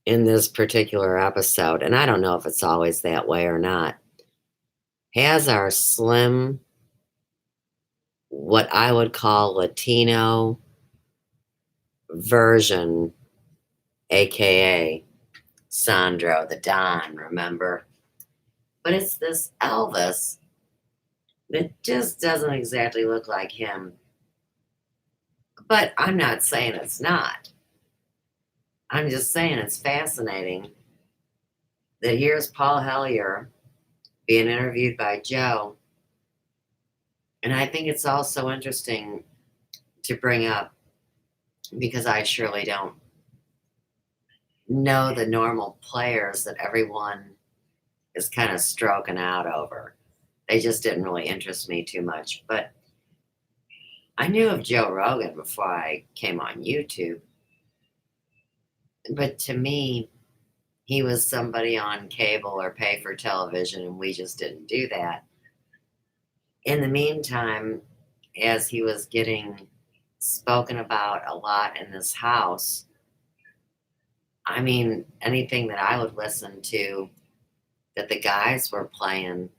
in this particular episode, and I don't know if it's always that way or not, has our slim what I would call Latino version, aka Sandro the Don, remember? But it's this Elvis that just doesn't exactly look like him. But I'm not saying it's not. I'm just saying it's fascinating that here's Paul HELLYER being interviewed by Joe. And I think it's also interesting to bring up because I surely don't know the normal players that everyone is kind of stroking out over. They just didn't really interest me too much. But I knew of Joe Rogan before I came on YouTube. But to me, he was somebody on cable or pay for television, and we just didn't do that. In the meantime, as he was getting spoken about a lot in this house, I mean, anything that I would listen to that the guys were playing,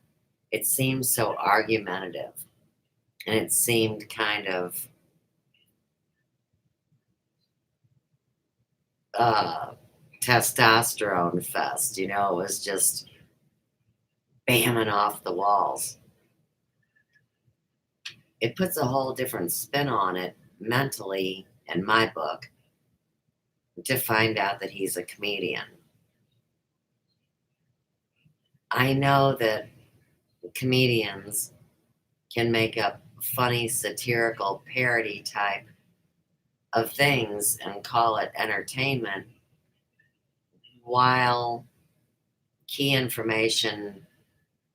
it seemed so argumentative. And it seemed kind of testosterone fest, you know, it was just bamming off the walls. It puts a whole different spin on it mentally, in my book, to find out that he's a comedian. I know that comedians can make up funny, satirical, parody type of things and call it entertainment while key information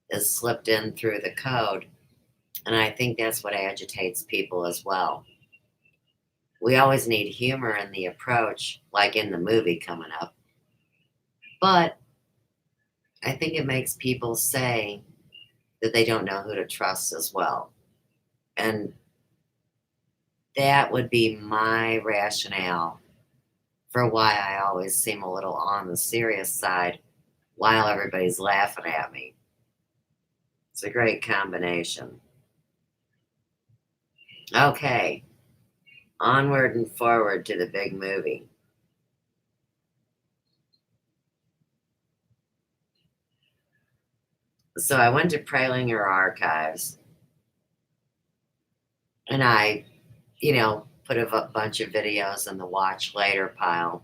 is slipped in through the code. And I think that's what agitates people as well. We always need humor in the approach, like in the movie coming up. But I think it makes people say that they don't know who to trust as well. And that would be my rationale for why I always seem a little on the serious side while everybody's laughing at me. It's a great combination. Okay, onward and forward to the big movie. So I went to Pralinger Archives and I, put a bunch of videos in the watch later pile.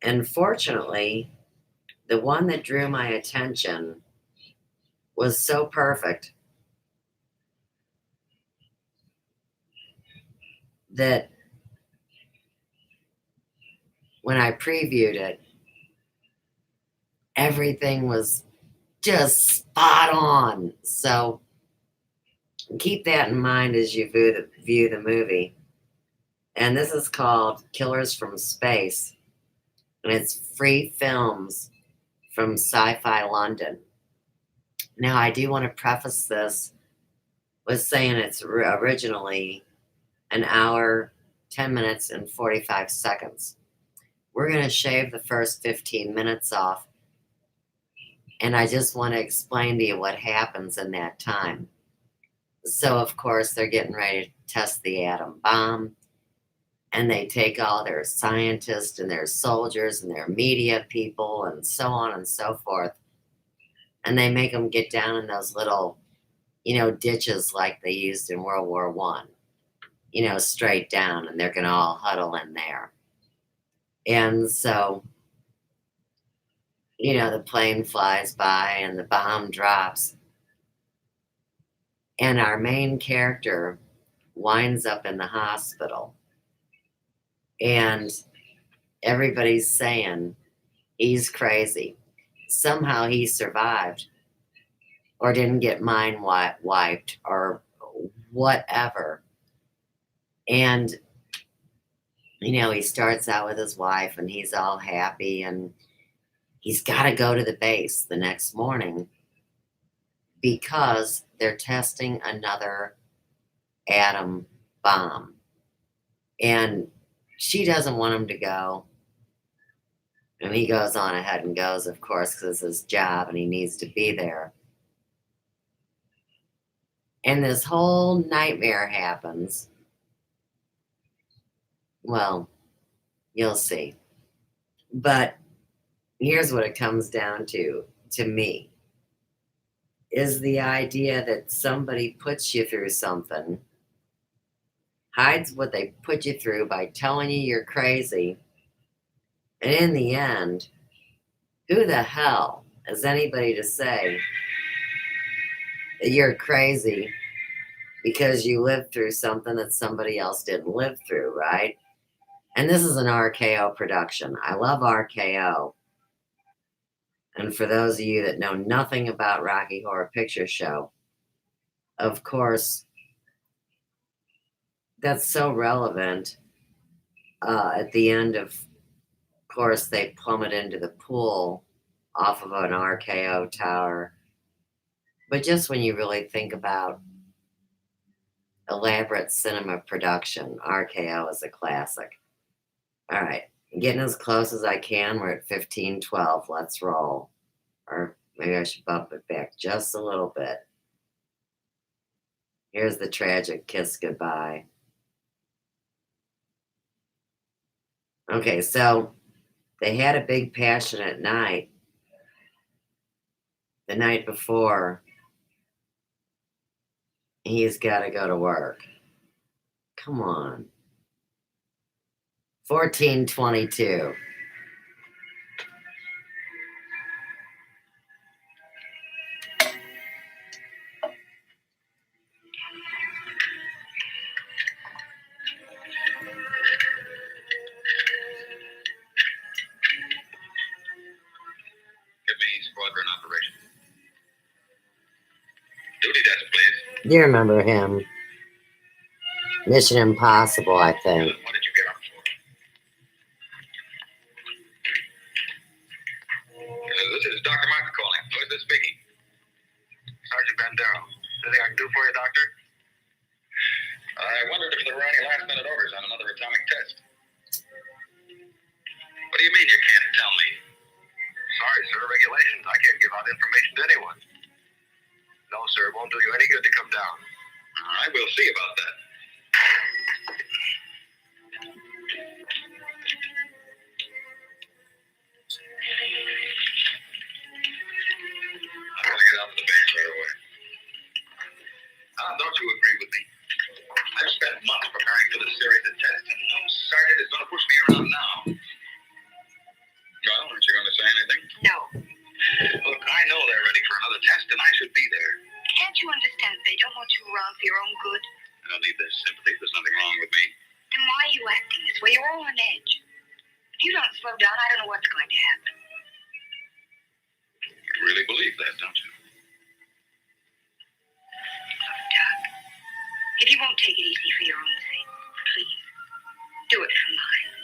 And fortunately, the one that drew my attention was so perfect that when I previewed it, everything was just spot on. So keep that in mind as you view the movie. And this is called Killers from Space. And it's free films from Sci-Fi London. Now, I do want to preface this with saying it's originally an hour, 10 minutes, and 45 seconds. We're going to shave the first 15 minutes off. And I just want to explain to you what happens in that time. So, of course, they're getting ready to test the atom bomb. And they take all their scientists and their soldiers and their media people and so on and so forth. And they make them get down in those little, ditches like they used in World War I. Straight down. And they're going to all huddle in there. And so, the plane flies by and the bomb drops. And our main character winds up in the hospital. And everybody's saying he's crazy. Somehow he survived or didn't get mind wiped or whatever. And, he starts out with his wife and he's all happy and he's got to go to the base the next morning because they're testing another atom bomb. And she doesn't want him to go. And he goes on ahead and goes, of course, because it's his job and he needs to be there. And this whole nightmare happens. Well, you'll see. But here's what it comes down to me, is the idea that somebody puts you through something, hides what they put you through by telling you you're crazy. And in the end, who the hell is anybody to say that you're crazy because you lived through something that somebody else didn't live through, right? And this is an RKO production. I love RKO. And for those of you that know nothing about Rocky Horror Picture Show, of course, that's so relevant. At the end, of course, they plummet into the pool off of an RKO tower. But just when you really think about elaborate cinema production, RKO is a classic. All right, getting as close as I can. We're at 15:12. Let's roll. Or maybe I should bump it back just a little bit. Here's the tragic kiss goodbye. Okay, so they had a big passionate night the night before. He's got to go to work. Come on. 14:22. Give me squadron operation. Duty desk, please. You remember him. Mission Impossible, I think. What did you get up for? This is Dr. Martin calling. Who is this speaking? Sergeant Bandero. Anything I can do for you, Doctor? I wondered if there were any last-minute orders on another atomic test. What do you mean you can't tell me? Sorry, sir. Regulations. I can't give out information to anyone. No, sir. It won't do you any good to come down. I will see about that. I'm going to get out of the base right away. Don't you agree with me? I've spent months preparing for this series of tests, and no sergeant is going to push me around now. Well, aren't you going to say anything? No. Look, I know they're ready for another test, and I should be there. Can't you understand they don't want you around for your own good? I don't need their sympathy. There's nothing wrong with me. Then why are you acting this way? You're all on edge. If you don't slow down, I don't know what's going to happen. You really believe that, don't you? Look, Doc, if you won't take it easy for your own sake, please, do it for mine.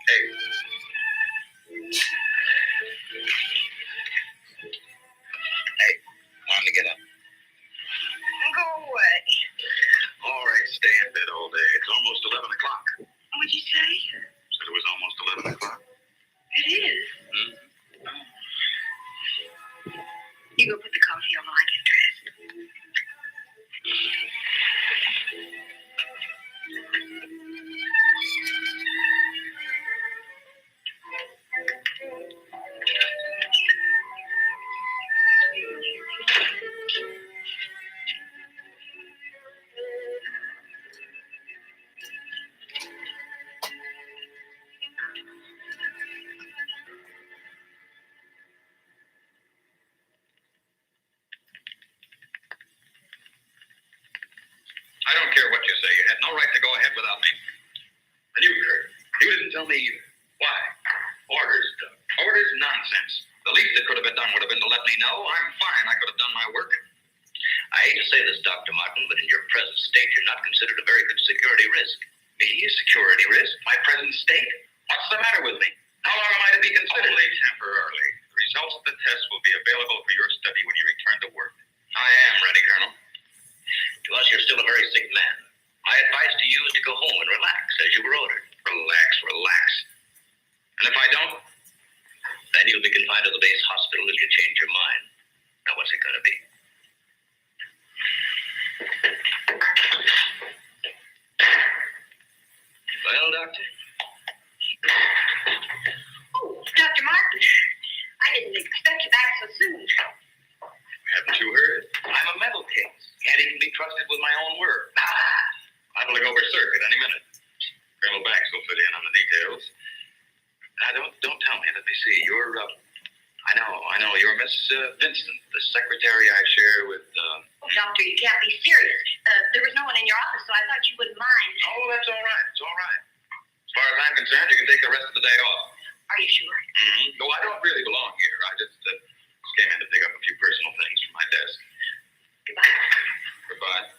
Hey. Hey, time to get up. Go away. All right, stay in bed all day. It's almost 11 o'clock. What'd you say? Said it was almost 11 o'clock. It is. You go put the coffee on while I get dressed. I don't care what you say. You had no right to go ahead without me. And you, Kurt, you didn't tell me either. Why? Orders, Doug. Orders? Nonsense. The least that could have been done would have been to let me know. I'm fine. I could have done my work. I hate to say this, Dr. Martin, but in your present state, you're not considered a very good security risk. Me? Security risk? My present state? What's the matter with me? How long am I to be considered? Only temporarily. The Results of the test will be available for your study when you return to work. I am ready, Colonel. To us, you're still a very sick man. My advice to you is to go home and relax, as you were ordered. Relax, relax. And if I don't? Then you'll be confined to the base hospital till you change your mind. Now, what's it going to be? Well, Doctor? Oh, Dr. Martin, I didn't expect you back so soon. Haven't you heard? I'm a mental case. Can't even be trusted with my own word. I'm going to go over circuit any minute. Colonel Banks will fit in on the details. Now, don't tell me. Let me see. You're, I know. You're Miss Vincent, the secretary I share with, Oh, Doctor, you can't be serious. There was no one in your office, so I thought you wouldn't mind. Oh, that's all right. It's all right. As far as I'm concerned, you can take the rest of the day off. Are you sure? Mm-hmm. No, I don't really belong here. I just came in to pick up a few personal things from my desk. Goodbye. Goodbye.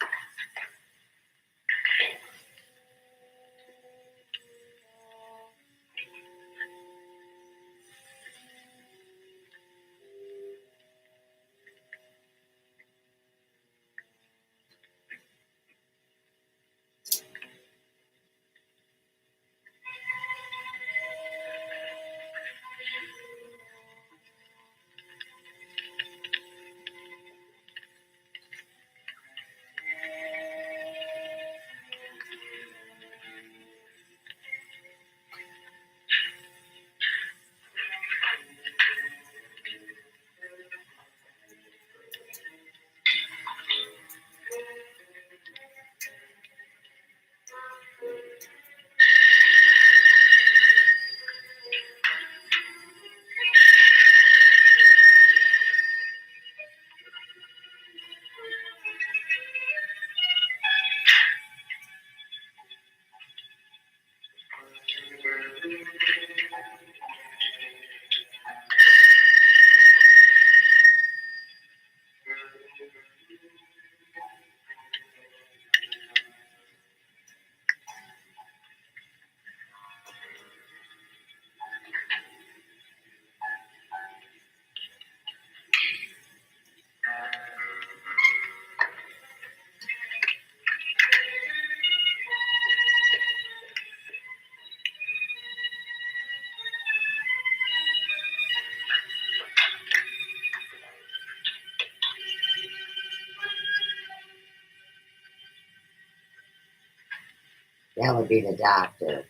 That would be the doctor.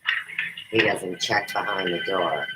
He doesn't check behind the door.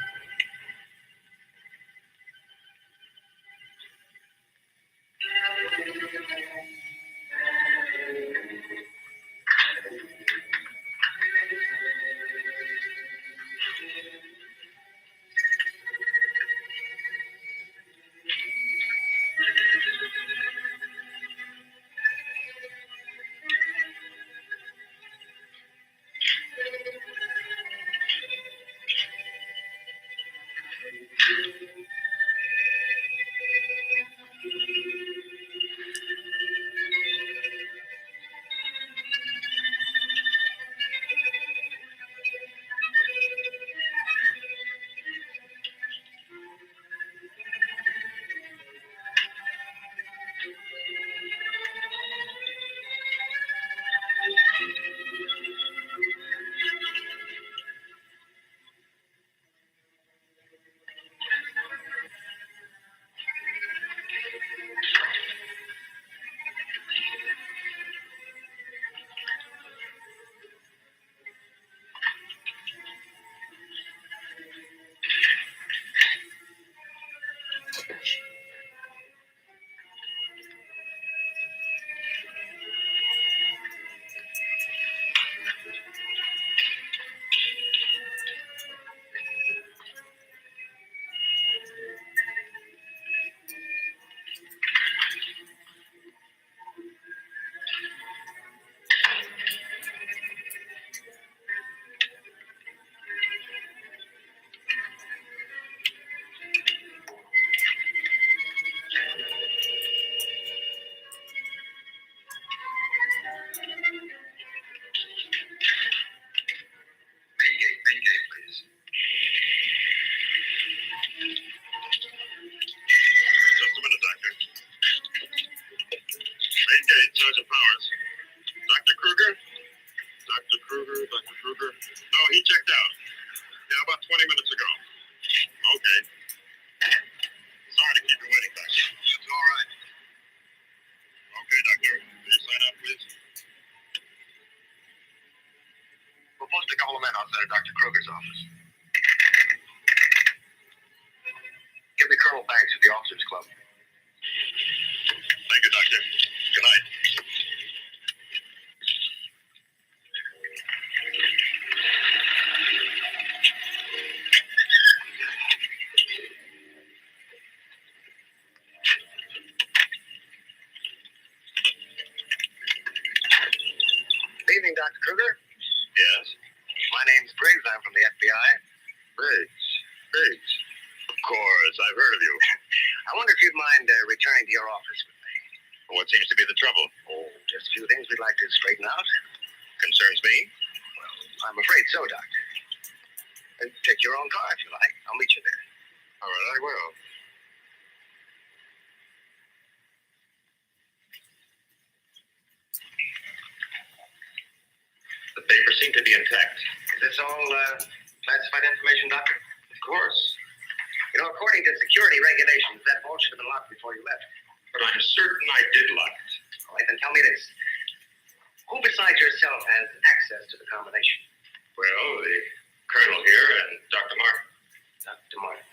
20 minutes ago. Okay. Sorry to keep you waiting, Doctor. That's all right. Okay, Doctor. Will you sign up, please? We're supposed to call a man outside of Dr. Kruger's office. Give me Colonel Banks at the Officers Club. Thank you, Doctor. Good night. Good evening, Dr. Kruger. Yes? My name's Briggs. I'm from the FBI. Briggs. Briggs. Of course. I've heard of you. I wonder if you'd mind returning to your office with me. What seems to be the trouble? Oh, just a few things we'd like to straighten out. Concerns me? Well, I'm afraid so, Doctor. Take your own car if you like. I'll meet you there. All right, I will. The papers seem to be intact. Is this all classified information, Doctor? Of course. You know, according to security regulations, that vault should have been locked before you left. But I'm certain I did lock it. All right, then tell me this. Who besides yourself has access to the combination? Well, the Colonel here and Dr. Martin. Dr. Martin.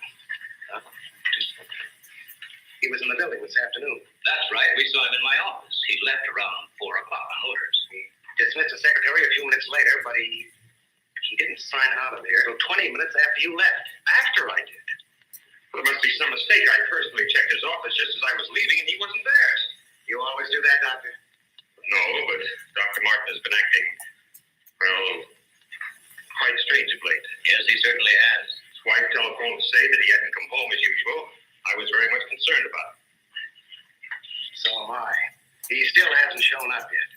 He was in the building this afternoon. That's right. We saw him in my office. He left around 4 o'clock on orders. He dismissed the secretary a few minutes later, but he didn't sign out of there until 20 minutes after you left. After I did. Well, there must be some mistake. I personally checked his office just as I was leaving, and he wasn't there. You always do that, Doctor? No, but Dr. Martin has been acting, well, quite strange of late. Yes, he certainly has. His wife telephoned to say that he hadn't come home as usual. I was very much concerned about it. So am I. He still hasn't shown up yet.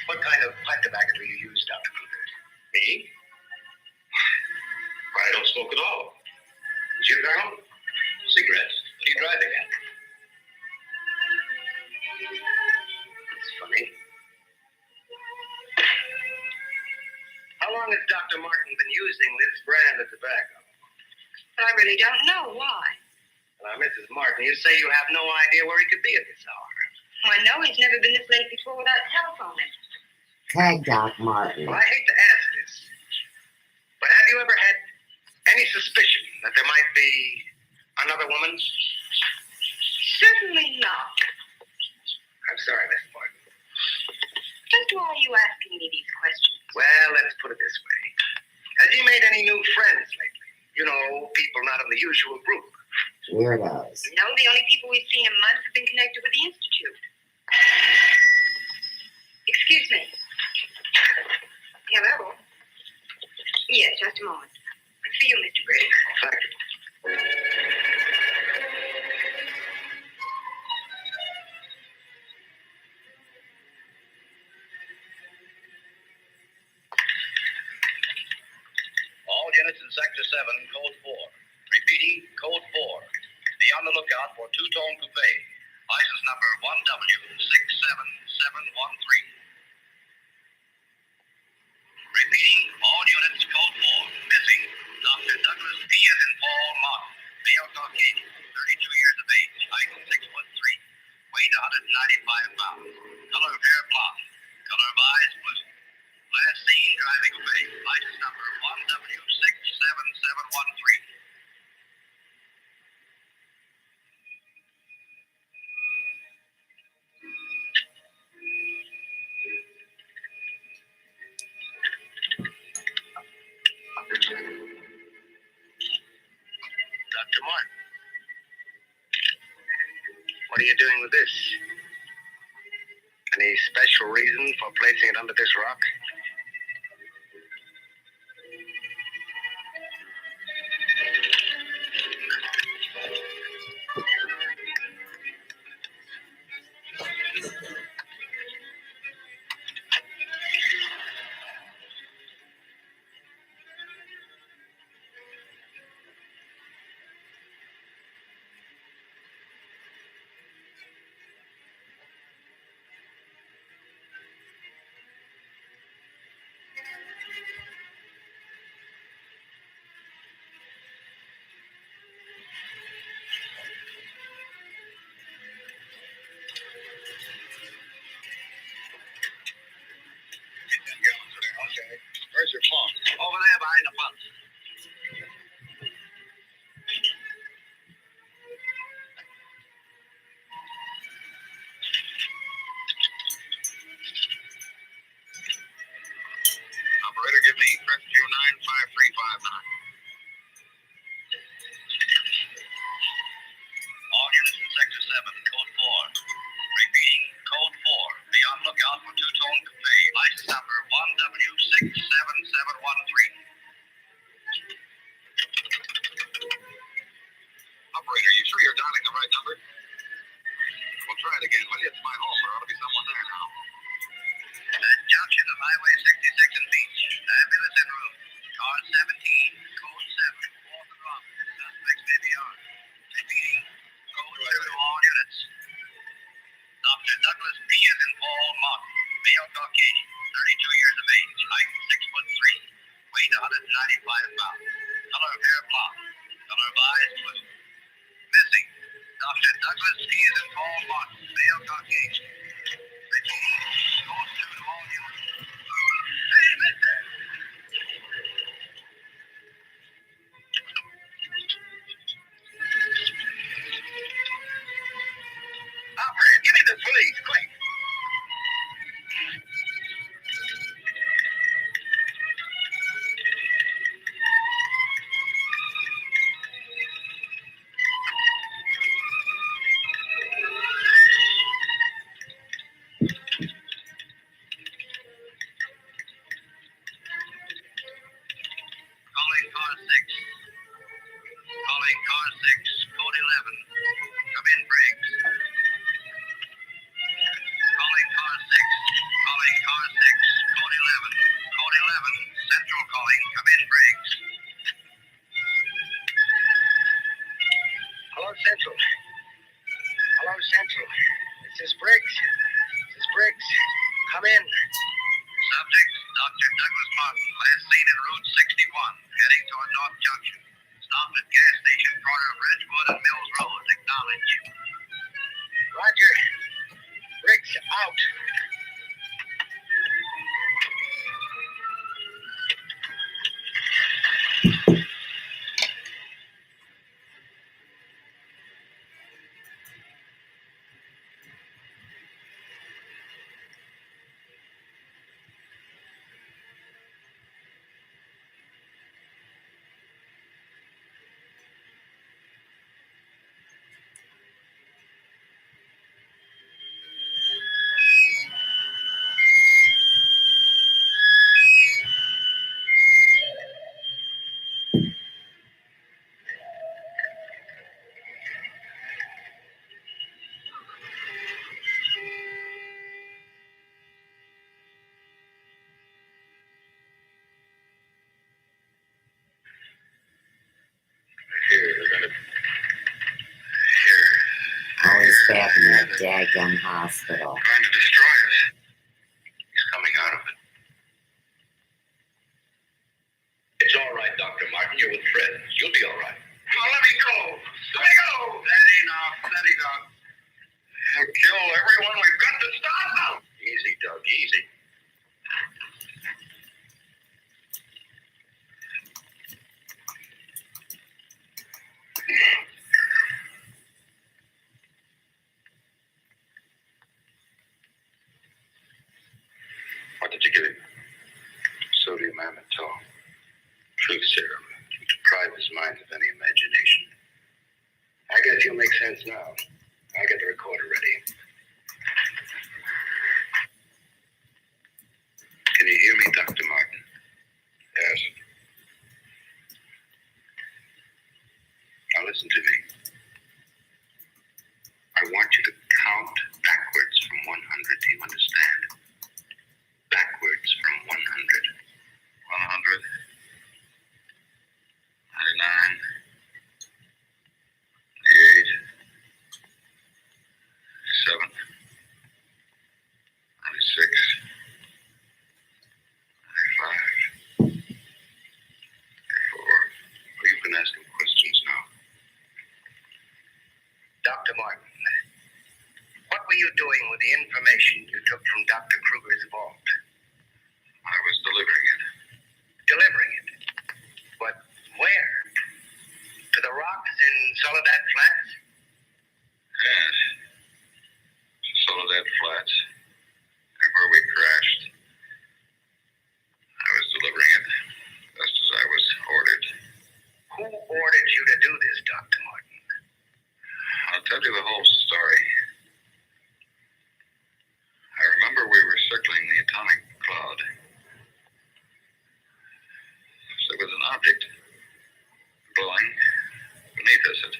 What kind of pipe tobacco do you use, Dr. Kruger? Me? I don't smoke at all. Is you, Colonel? Cigarettes. What are you driving at? That's funny. How long has Dr. Martin been using this brand of tobacco? I really don't know why. Now, Mrs. Martin, you say you have no idea where he could be at this hour. I know he's never been this late before without telephoning. Okay, Doc Martin. Well, I hate to ask this, but have you ever had any suspicion that there might be another woman? Certainly not. I'm sorry, Miss Martin. Just why are you asking me these questions? Well, let's put it this way. Has he made any new friends lately? You know, people not in the usual group. Weirdos. No, the only people we've seen in months have been connected with the Institute. Excuse me. Hello? Yes, just a moment. For you, Mr. Briggs. Thank you. All units in Sector 7, Code 4. Repeating, Code 4. Be on the lookout for two-tone coupe. License number 1W67713. Repeating, all units, Code 4. Missing, Dr. Douglas P. as in Paul Martin. Male Caucasian, 32 years of age, height 6'3", weight 195 pounds. Color of hair blonde. Color of eyes blue. Last seen driving away. License number 1W67713. Dr. Martin. What are you doing with this? Any special reason for placing it under this rock? sure you're dialing the right number? We'll try it again, will you? It's my home. There ought to be someone there now. At junction of Highway 66 and Beach, ambulance en route. Car 17, code 7, walk along. Suspects may be armed. Repeating, code 2 to all units. Dr. Douglas P. as in Paul Martin, male Caucasian, 32 years of age, height 6'3", weight 195 pounds, color of hair blonde, color of eyes blue. Missing, Dr. Douglas P. as in Paul Martin, male Caucasian. Repeating, code 2 to all units. Hey, mister! Operator, give me the police, quick! Calling car 6. Calling car 6, code 11. Come in, Briggs. Calling car 6. Calling car 6, code 11. Code 11, central calling. Come in, Briggs. Hello, Central. Hello, Central. This is Briggs. This is Briggs. Come in. Subject, Dr. Douglas Martin, last seen en Route 61, heading toward North Junction. Stopped at gas station, corner of Ridgewood and Mills Road. Acknowledge. Roger. Briggs out. Always bad in that daggum hospital. Trying to destroy us. He's coming out of it. It's all right, Dr. Martin. You're with Fred. You'll be all right. Now let me go. Let me go. Steady now. Steady now. He'll kill everyone. We've got to stop now. Easy, Doug. Easy. What did you give him? Sodium amytal. Truth serum. To deprive his mind of any imagination. I guess you'll make sense now. I'll get the recorder ready. Can you hear me, Dr. Martin? Yes. Now listen to me. I want you to count backwards from 100. Do you understand? Backwards from 100. 100. 99. 98. 7. 96. 95. 94. Well, you can ask him questions now. Dr. Martin, what were you doing with the information you took from Dr. Kruger's vault? I was delivering it. Delivering it? But where? To the rocks in Soledad Flats? Yes. Soledad Flats. And where we crashed. I was delivering it just as I was ordered. Who ordered you to do this, Dr. Martin? I'll tell you the whole story. I remember we were circling the atomic cloud. There was an object glowing beneath us at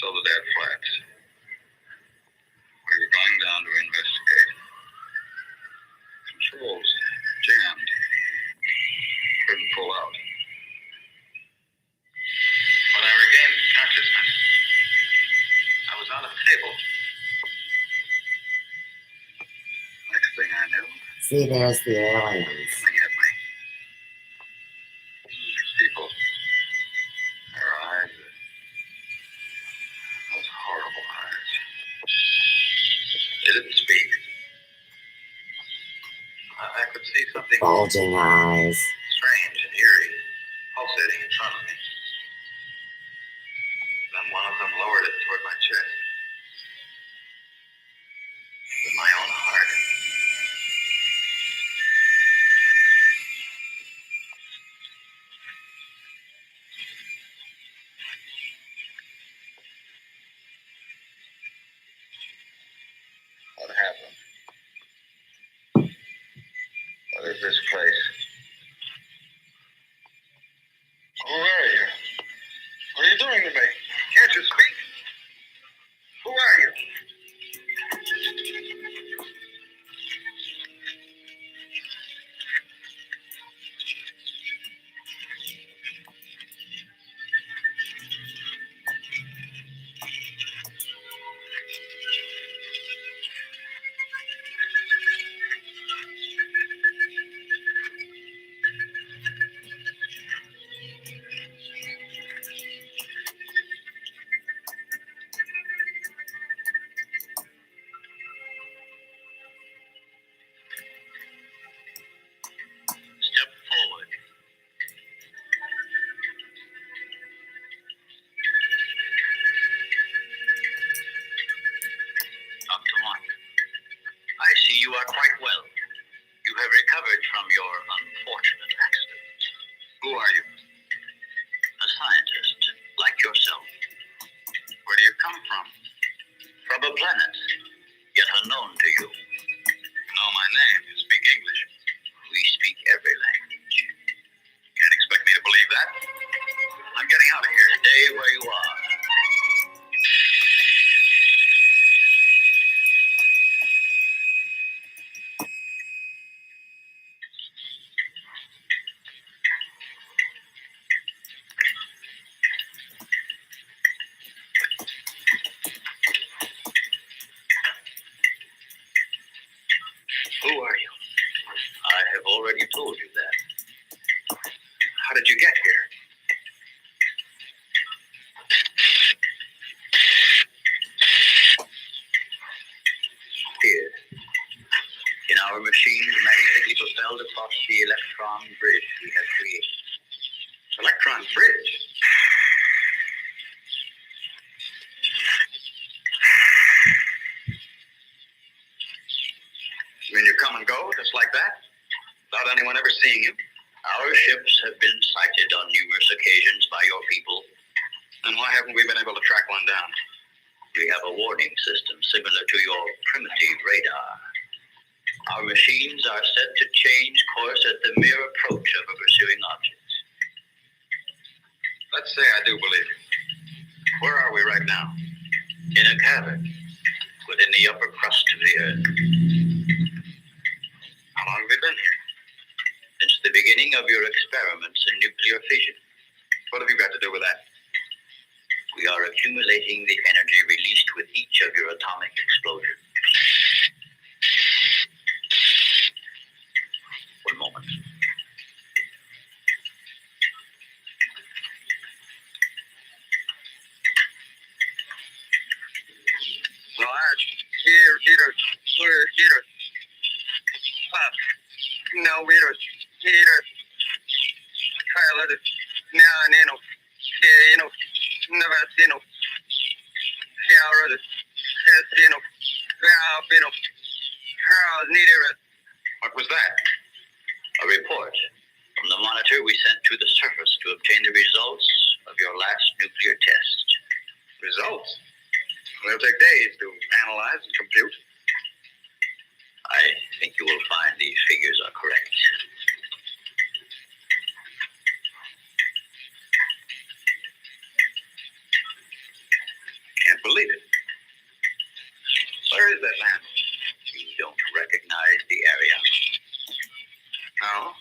Soledad the table. Next thing I knew, See, there's the aliens. looking at me. People. Their eyes. Those horrible eyes. They didn't speak. I could see something Bulging eyes. strange and eerie pulsating in front of me. Then one of them lowered it toward my chest. With my own heart. What happened? What is this place? Who are you? What are you doing to me? Can't you speak? Who are you? Step forward. Dr. Mark, I see you are quite well. You have recovered from your unfortunate accident. Who are you? A scientist, like yourself. Where do you come from? From a planet, yet unknown to you. Know my name. You speak English. We speak every language. Can't expect me to believe that. I'm getting out of here. Stay where you are. Who are you? I have already told you that. How did you get here? Here. In our machines magnetically propelled across the electron bridge we have created. Electron bridge? You mean you come and go just like that? Without anyone ever seeing you? Our ships have been sighted on numerous occasions by your people. And why haven't we been able to track one down? We have a warning system similar to your primitive radar. Our machines are set to change course at the mere approach of a pursuing object. Let's say I do believe you. Where are we right now? In a cavern within the upper crust of the earth. How long have we been here? Since the beginning of your experiments in nuclear fission. What have you got to do with that? We are accumulating the energy released with each of your atomic explosions. One moment. Large, here, up, no, here, pilot, now, Navasino, Sierra, Casino, Valpino, Charles Needed. What was that? A report from the monitor we sent to the surface to obtain the results of your last nuclear test. Results? They'll take days to analyze and compute. I think you will find these figures are correct. Can't believe it. Where is that man? You don't recognize the area. No?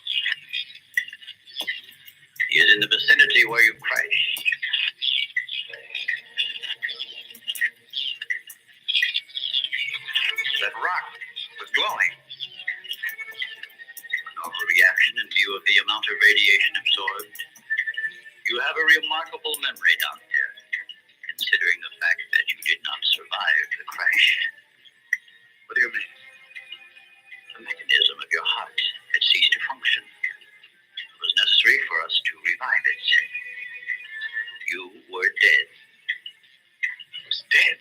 He is in the vicinity where you crashed. glowing. A normal reaction in view of the amount of radiation absorbed. You have a remarkable memory, Doctor, considering the fact that you did not survive the crash. What do you mean? The mechanism of your heart had ceased to function. It was necessary for us to revive it. You were dead. I was dead.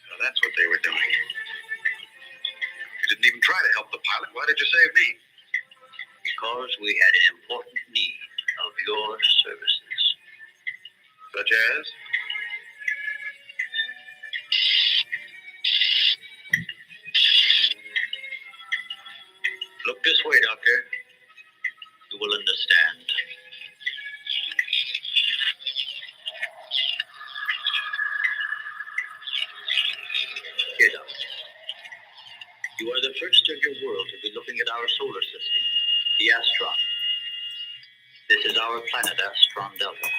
So that's what they were doing. You didn't even try to help the pilot. Why did you save me? Because we had an important need of your services. Such as? Look this way, Doctor. You will understand. Here, Doctor. You are the first of your world to be looking at our solar system, the Astron. This is our planet, Astron Delta.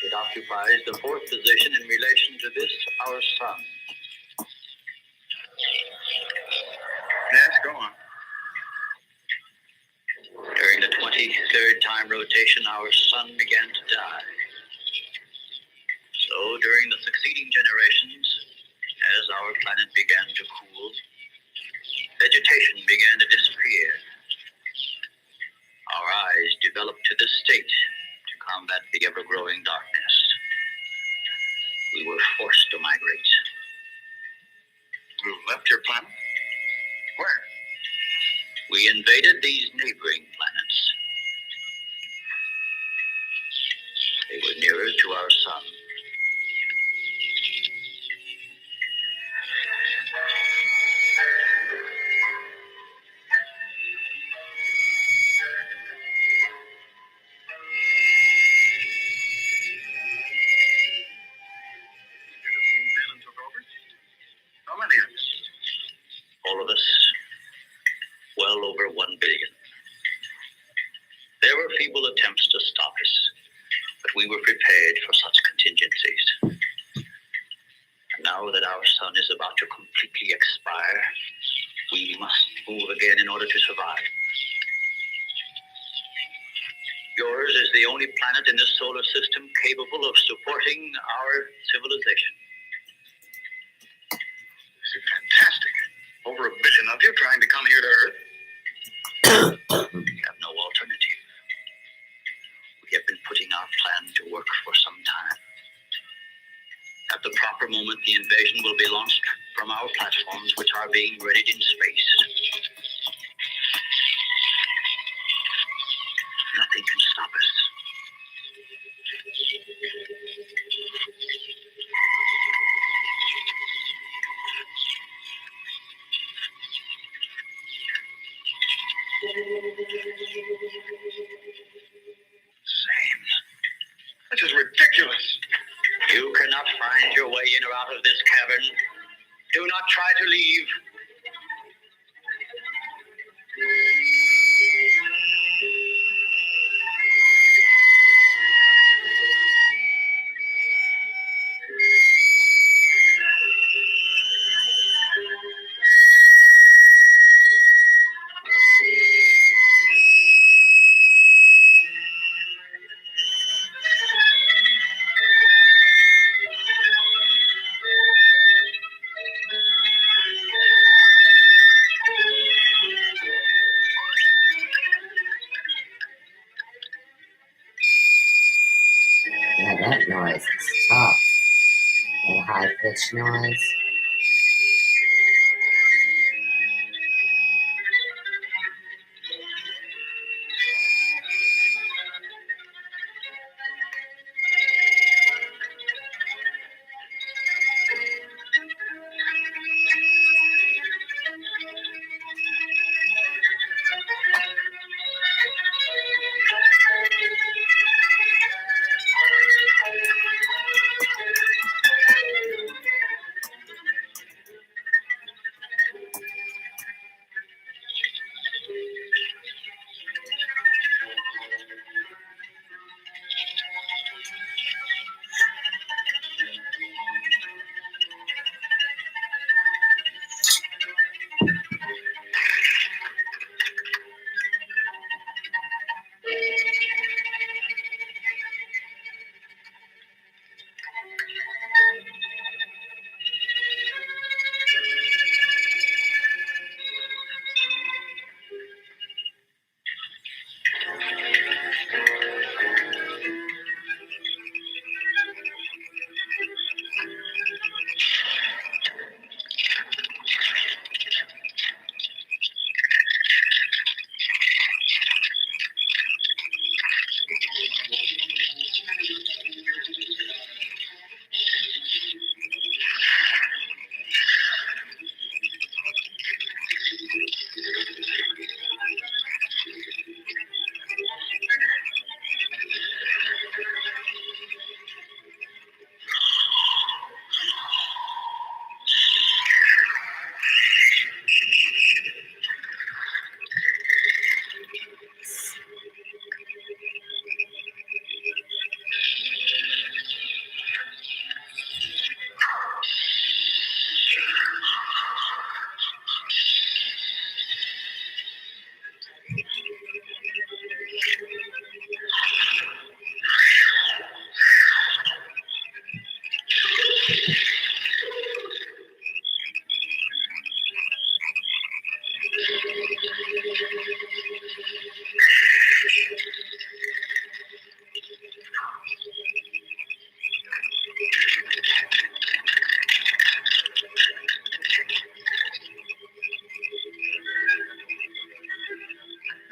It occupies the fourth position in relation to this, our sun. Yes, go on. During the 23rd time rotation, our sun began to die. So during the succeeding generations, as our planet began to cool, vegetation began to disappear. Our eyes developed to this state to combat the ever-growing darkness. We were forced to migrate. You left your planet? Where? We invaded these neighboring planets. They were nearer to our sun. You just moved in and took over? How many of us? All of us, well over 1 billion. There were feeble attempts to stop us, but we were prepared for such contingencies. And now that our sun is about to completely expire, we must move again in order to survive. Yours is the only planet in this solar system capable of supporting our civilization. This is fantastic. Over 1 billion of you trying to come here to Earth. We have no alternative. We have been putting our plan to work for some time. At the proper moment, the invasion will be launched from our platforms, which are being readied in space. Nothing can stop us. Sam, this is ridiculous. You cannot find your way in or out of this cavern. Do not try to leave. Yeah, that noise is tough. That high-pitched noise.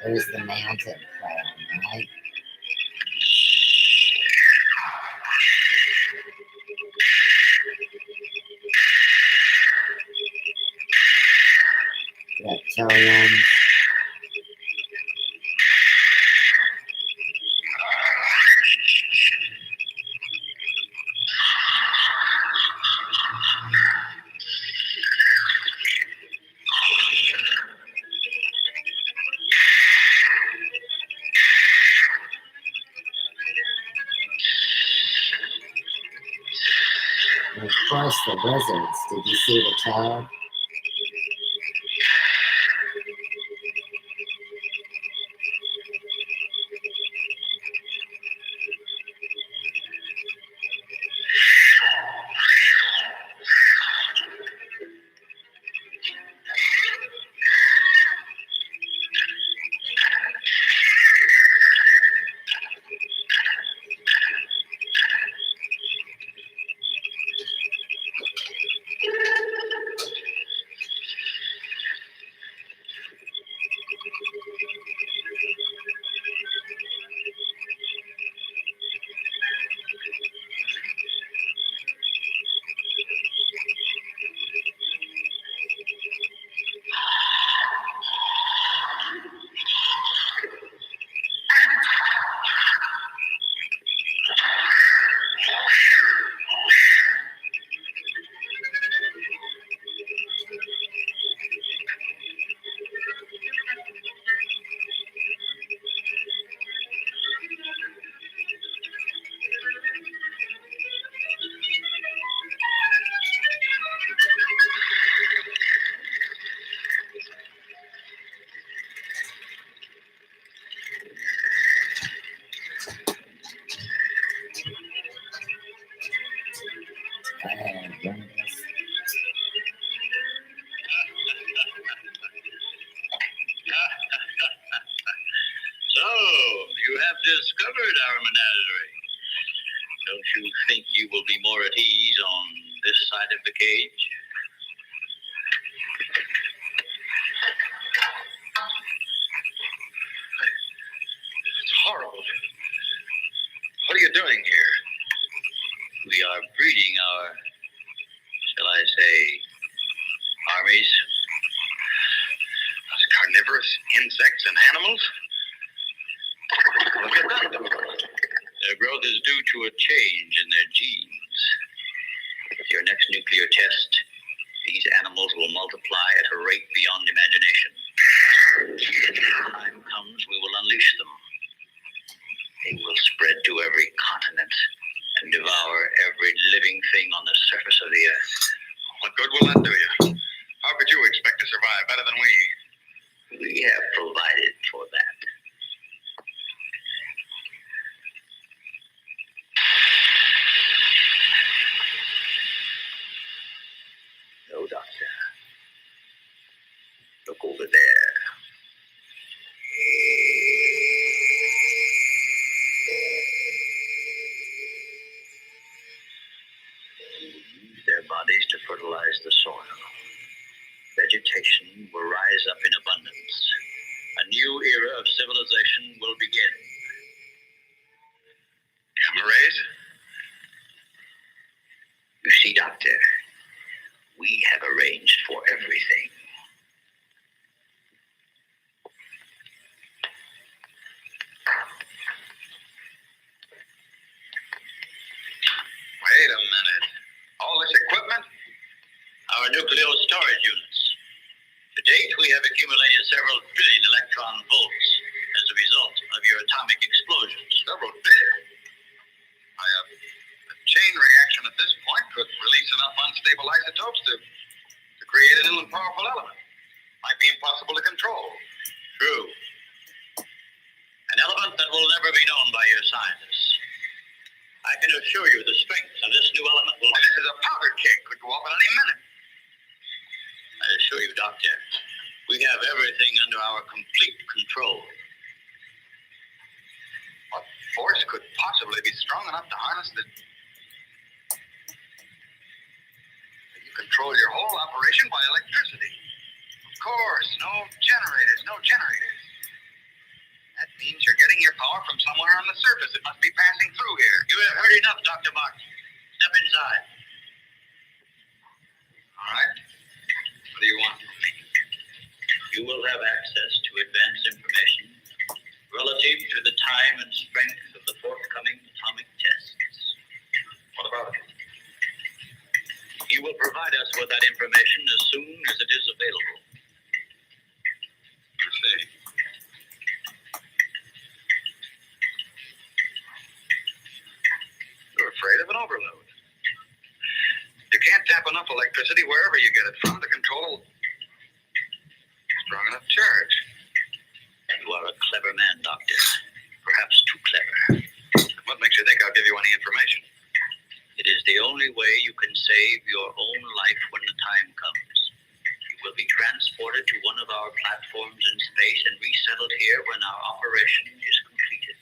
There's the mountain crown, right? Reptilians. And of course, the lizards. Did you see the toad? So, you have discovered our menagerie. Don't you think you will be more at ease on this side of the cage? It's horrible. What are you doing here? We are breeding our, shall I say, armies. Those carnivorous insects and animals? Look at them. Their growth is due to a change in their genes. With your next nuclear test, these animals will multiply at a rate beyond imagination. When the time comes, we will unleash them. They will spread to every continent and devour every living thing on the surface of the earth. What good will that do you? How could you expect to survive better than we? We have provided for that. No, Doctor. Look over there. Use their bodies to fertilize the soil. Vegetation will rise up in abundance. A new era of civilization will begin. Gamma rays? You see, Doctor, we have arranged for everything. Wait a minute. All this equipment? Our nuclear storage units. To date, we have accumulated several billion electron volts as a result of your atomic explosions. Several billion. A chain reaction at this point could release enough unstable isotopes to create a new and powerful element. Might be impossible to control. True. An element that will never be known by your scientists. I can assure you the strength of this new element will... This is a powder keg. Could go off at any minute. I assure you, Doctor, we have everything under our complete control. What force could possibly be strong enough to harness the... You control your whole operation by electricity. Of course, no generators. That means you're getting your power from somewhere on the surface. It must be passing through here. You have heard enough, Dr. Martin. Step inside. All right. What do you want from me? You will have access to advanced information relative to the time and strength of the forthcoming atomic tests. What about it? You will provide us with that information as soon as it is available. I see. You're afraid of an overload. You can't tap enough electricity wherever you get it from to control a strong enough charge. You are a clever man, Doctor. Perhaps too clever. What makes you think I'll give you any information? It is the only way you can save your own life when the time comes. You will be transported to one of our platforms in space and resettled here when our operation is completed.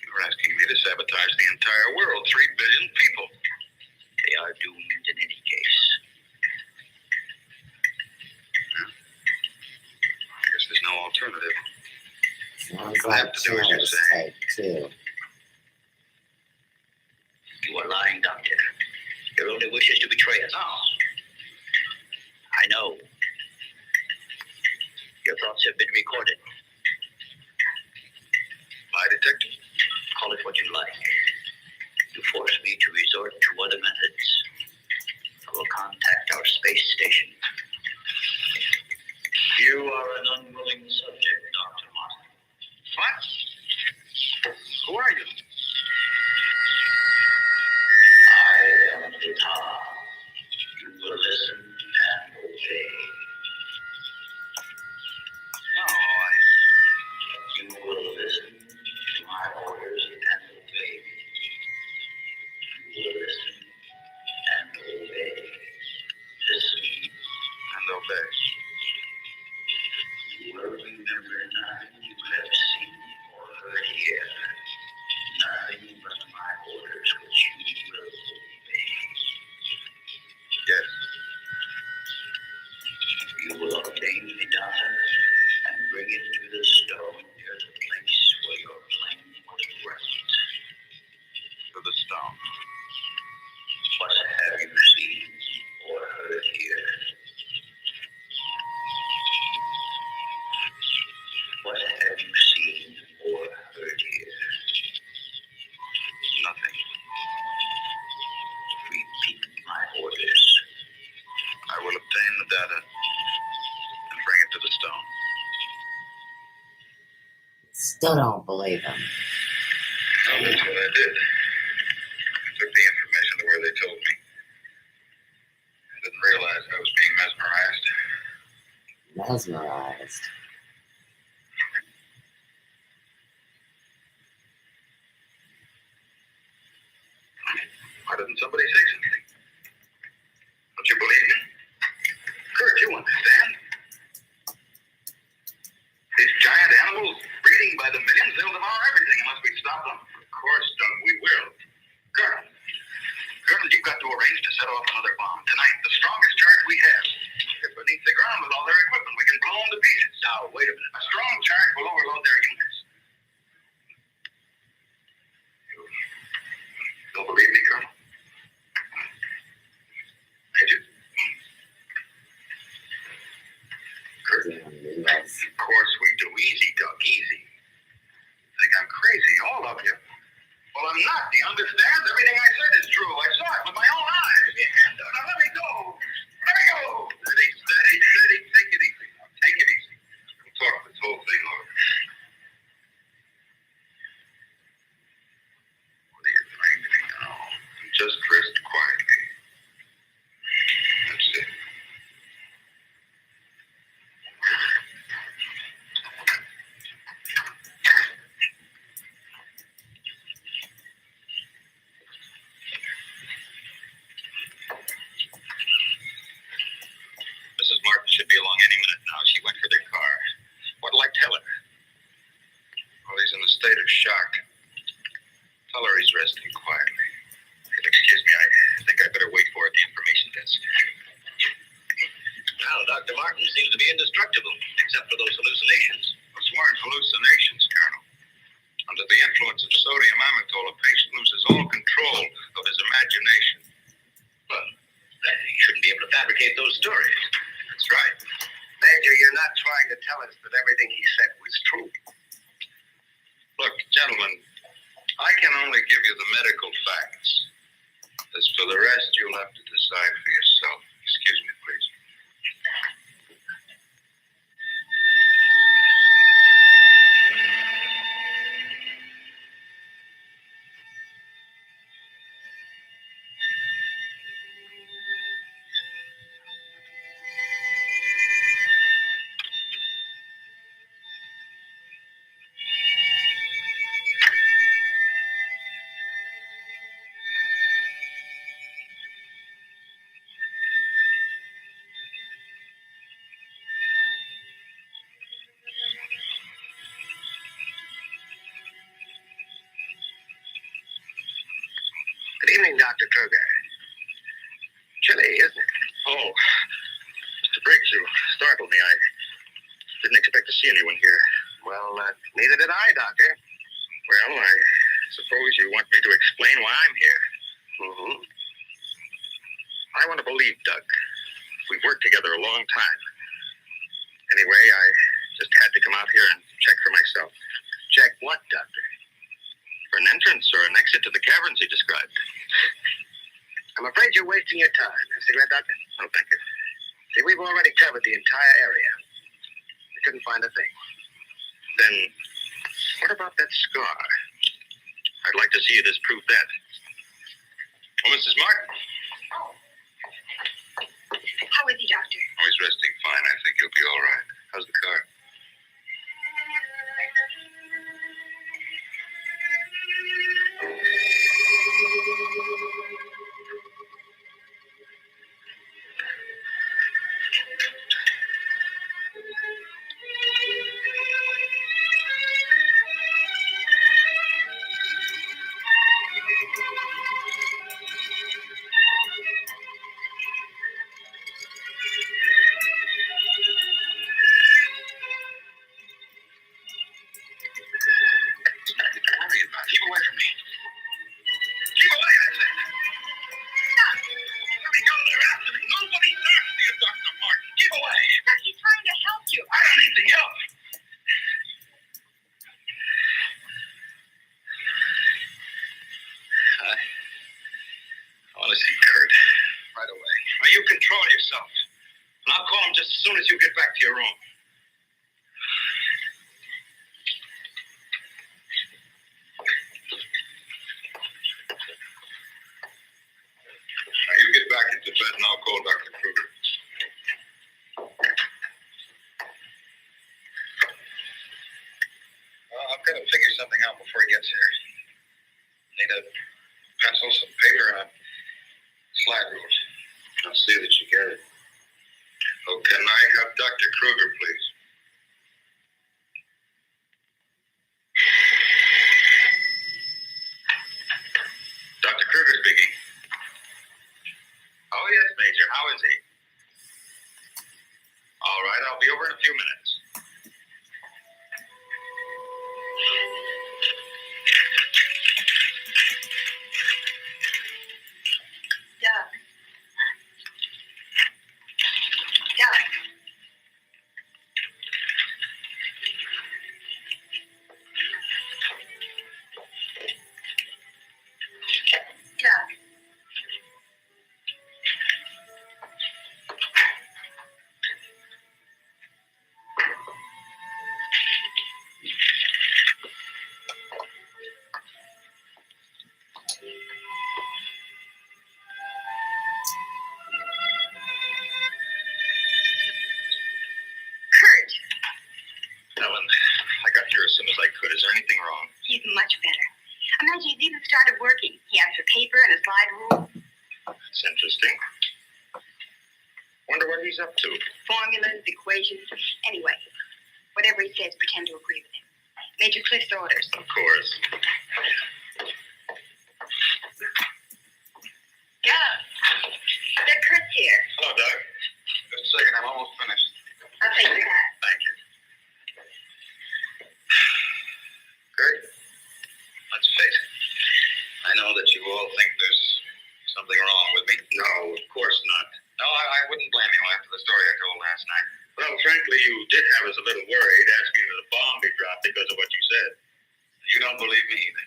You're asking me to sabotage the entire world, 3 billion people. They are doomed in any case. I guess there's no alternative. Sounds like Charles type too. You are lying, Doctor. Your only wish is to betray us. No. I know. Your thoughts have been recorded. Lie detector? Call it what you like. You force me to resort to other methods. I will contact our space station. You are an unwilling subject, Dr. Martin. What? Who are you? I am the Tar. You will listen and obey. No, You will listen to my orders and obey. You will listen and obey. Listen and obey. You will remember nothing you have seen or heard here. Nothing but my orders which you will obey. Yes. You will obtain the data and bring it to the stone near the place where your plane was wrecked. To the stone. What have you seen or heard here? What have you seen or heard here? Nothing. Repeat my orders. I will obtain the data and bring it to the stone. Still don't believe him. Well, that's what I did. I took the information to where they told me. I didn't realize I was being mesmerized. Mesmerized. Why didn't somebody say something? Don't you believe me? Kurt, you understand? These giant animals breeding by the millions, they'll devour everything unless we stop them. Of course, Doug, we will. Colonel, you've got to arrange to set off another bomb. Tonight, the strongest charge we have. They're beneath the ground with all their equipment. We can blow them to pieces. Now, wait a minute. A strong charge will overload their units. You don't believe me, Colonel? Major? Kurt? Yes. Of course we do. Easy, Doug, easy. Think I'm crazy, all of you. Well, I'm not. Do you understand? Everything I said is true. I saw it with my own eyes. Give me a hand, Doug. Now let me go. Let me go. Steady, steady, steady. Take it easy. Now, take it easy. We'll talk this whole thing over. What are you trying to do now? Just rest quietly. That's it. of shock. Tell her he's resting quietly. If you'll excuse me, I think I better wait for her at the information desk. Well, Dr. Martin seems to be indestructible, except for those hallucinations. Those weren't hallucinations, Colonel. Under the influence of sodium amytal, a patient loses all control of his imagination. Well, then he shouldn't be able to fabricate those stories. That's right. Major, you're not trying to tell us that everything he said was true. Look, gentlemen, I can only give you the medical facts. As for the rest, you'll have to decide for yourself. Excuse me, please. Good evening, Dr. Kruger. Chilly, isn't it? Oh, Mr. Briggs, you startled me. I didn't expect to see anyone here. Well, neither did I, Doctor. Well, I suppose you want me to explain why I'm here. Mm-hmm. I want to believe Doug. We've worked together a long time. Anyway, I just had to come out here and check for myself. Check what, Doctor? For an entrance or an exit to the caverns he described. I'm afraid you're wasting your time. A cigarette, Doctor? Oh, thank you. See, we've already covered the entire area. We couldn't find a thing. Then, what about that scar? I'd like to see you disprove that. Oh, Mrs. Martin. How is he, Doctor? Oh, he's resting fine. I think he'll be all right. How's the car? Keep away from me. Keep away, I said. Let me go. They're after me. Nobody's after you, Dr. Martin. Keep away. But he's trying to help you. I don't need the help. I want to see Kurt right away. Now, you control yourself. And I'll call him just as soon as you get back to your room. Now, you get back into bed and I'll call Dr. Kruger. I've got to figure something out before he gets here. Need a pencil, some paper, and a slide rule. I'll see that you get it. Oh, can I have Dr. Kruger, please? Dr. Kruger speaking. Oh, yes, Major. How is he? All right, I'll be over in a few minutes. Doug. Doug. Doug. Kurt, Ellen, I got here as soon as I could. Is there anything wrong? he's much better. Imagine he's even started working. He has a paper and a slide rule, That's interesting. Wonder what he's up to. formulas, equations. Anyway, whatever he says, pretend to agree with him. Major Cliff's orders. Of course. Yeah. Doug Kurt's here. Hello, Doug. Just a second, I'm almost finished. I'll take your hat. Thank you. Kurt, let's face it. I know that you all think there's something wrong with me. No, of course not. No, I wouldn't blame you after the story I told last night. Well, frankly, you did have us a little worried asking that a bomb be dropped because of what you said. You don't believe me either.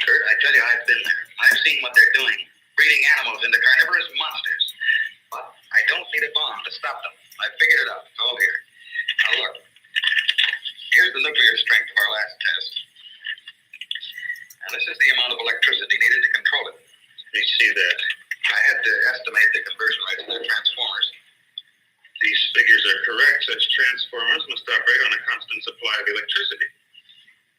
Kurt, I tell you, I've been there. I've seen what they're doing, breeding animals into carnivorous monsters. But I don't need a bomb to stop them. I figured it out. It's all here. Now look, here's the nuclear strength of our last test. Now this is the amount of electricity needed to control it. You see that? I had to estimate the conversion rates of their transformers. These figures are correct. Such transformers must operate on a constant supply of electricity.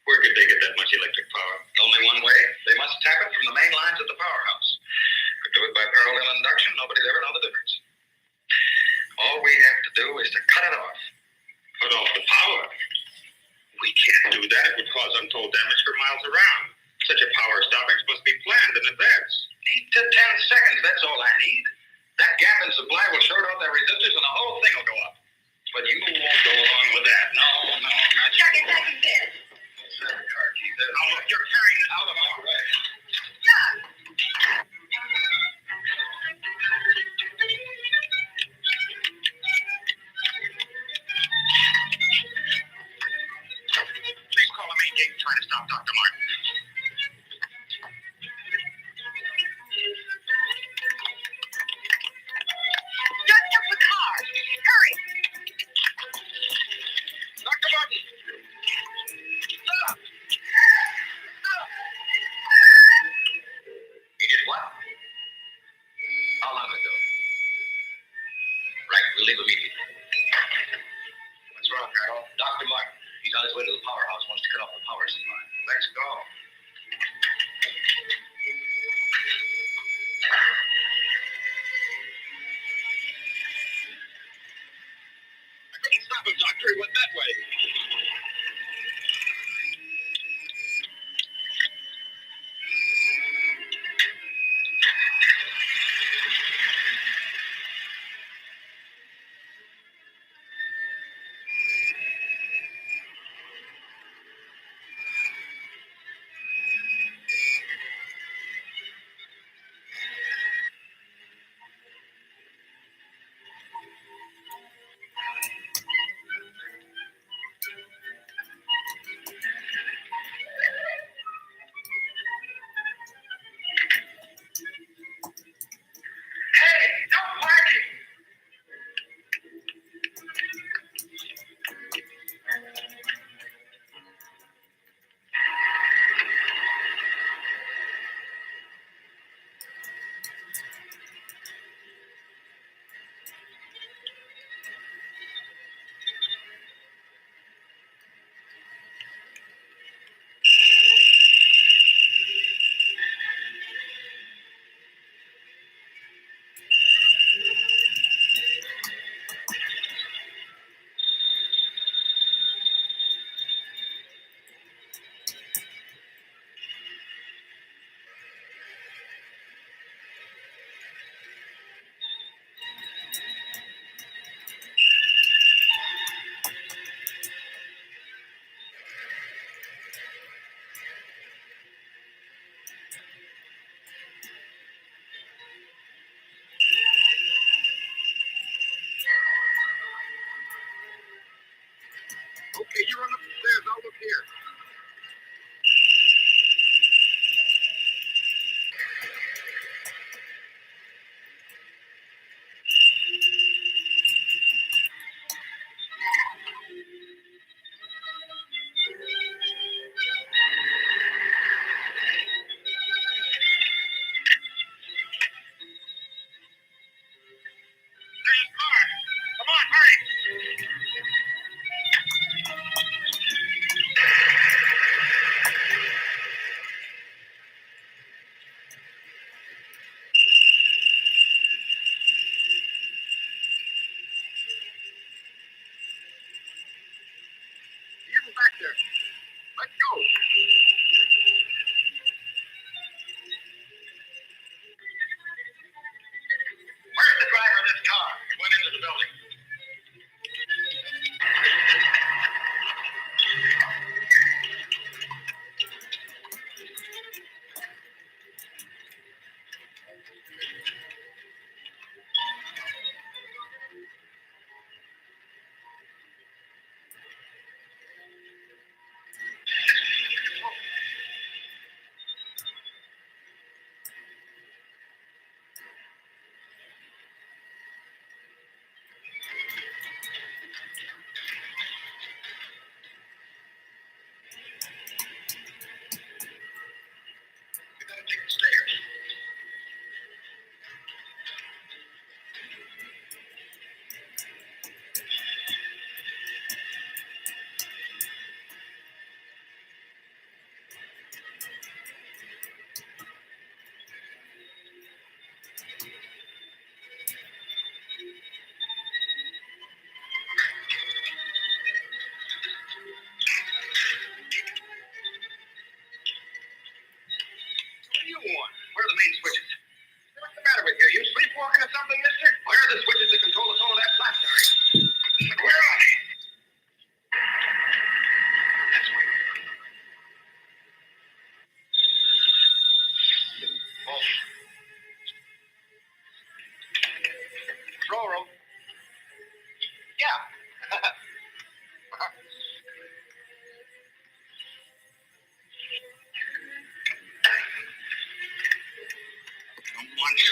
Where could they get that much electric power? Only one way. They must tap it from the main lines at the powerhouse. Could do it by parallel induction. Nobody'd ever know the difference. All we have to do is to cut it off. Cut off the power? We can't do that. It would cause untold damage for miles around. Such a power stoppage must be planned in advance. 8 to 10 seconds, that's all I need. That gap in supply will short out their resistors and the whole thing will go up. But you won't go along with that. No, not Chuck it back in bed. car key. Oh, look, you're carrying it out of our way. Chuck! Please call the main gate and try to stop Dr. Martin. Chuck, stop the car. Hurry. Dr. Martin! Stop! Stop! He did what? How long ago? Right, we'll leave immediately. What's wrong, Carol? Dr. Martin. He's on his way to the powerhouse. Wants to cut off the power supply. Let's go. I couldn't stop him, Doctor. He went that way.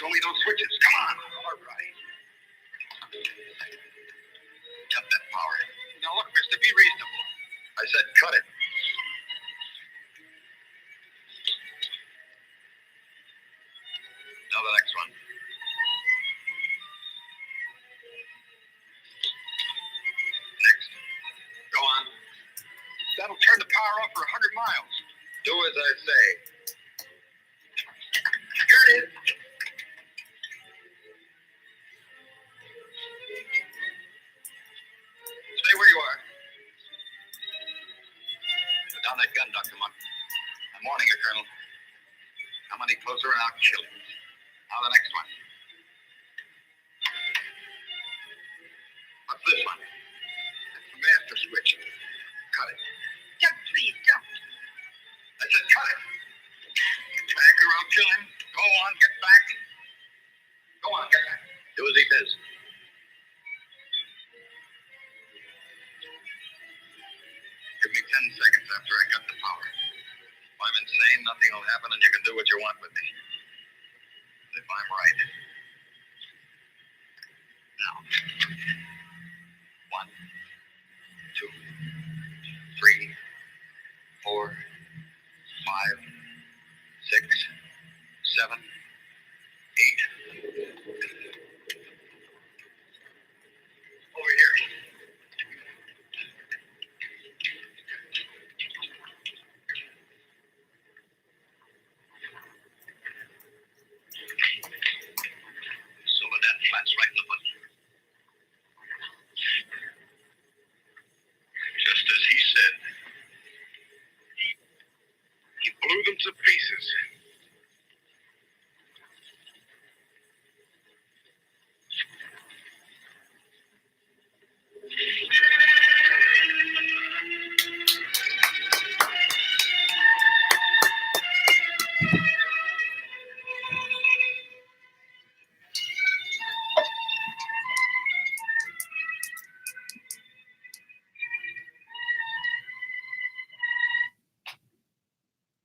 show me those switches. Come on. All right. Cut that power. Now look, mister, be reasonable. I said cut it. Now the next one. Next. Go on. That'll turn the power off for 100 miles. Do as I say. Here it is. Stay where you are. Put down that gun, Dr. Monk. I'm warning you, Colonel. Come any closer and I'll kill you. Now the next one. What's this one? That's the master switch. Cut it. Doug, please, don't. I said cut it. Get back or I'll kill him. Go on, get back. Go on, get back. Do as he says. Give me 10 seconds after I cut the power. If I'm insane, nothing will happen and you can do what you want with me. If I'm right. Now. 1, 2, 3, 4, 5, 6, 7, 8. Over here. Soledad flats right in the foot. Just as he said. He blew them to pieces.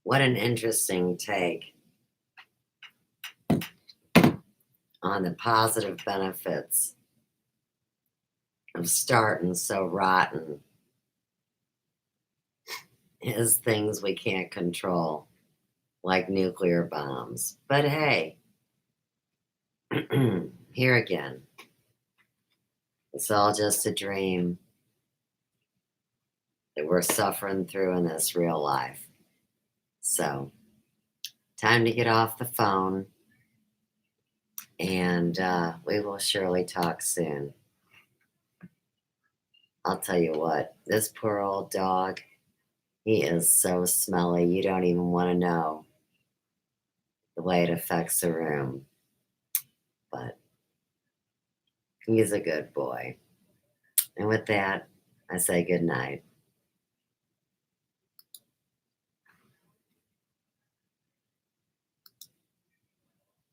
What an interesting take on the positive benefits of starting so rotten is things we can't control, like nuclear bombs. But hey, here again, it's all just a dream that we're suffering through in this real life. So, time to get off the phone, and we will surely talk soon. I'll tell you what, this poor old dog, he is so smelly, you don't even want to know the way it affects the room. But he's a good boy. And with that, I say good night.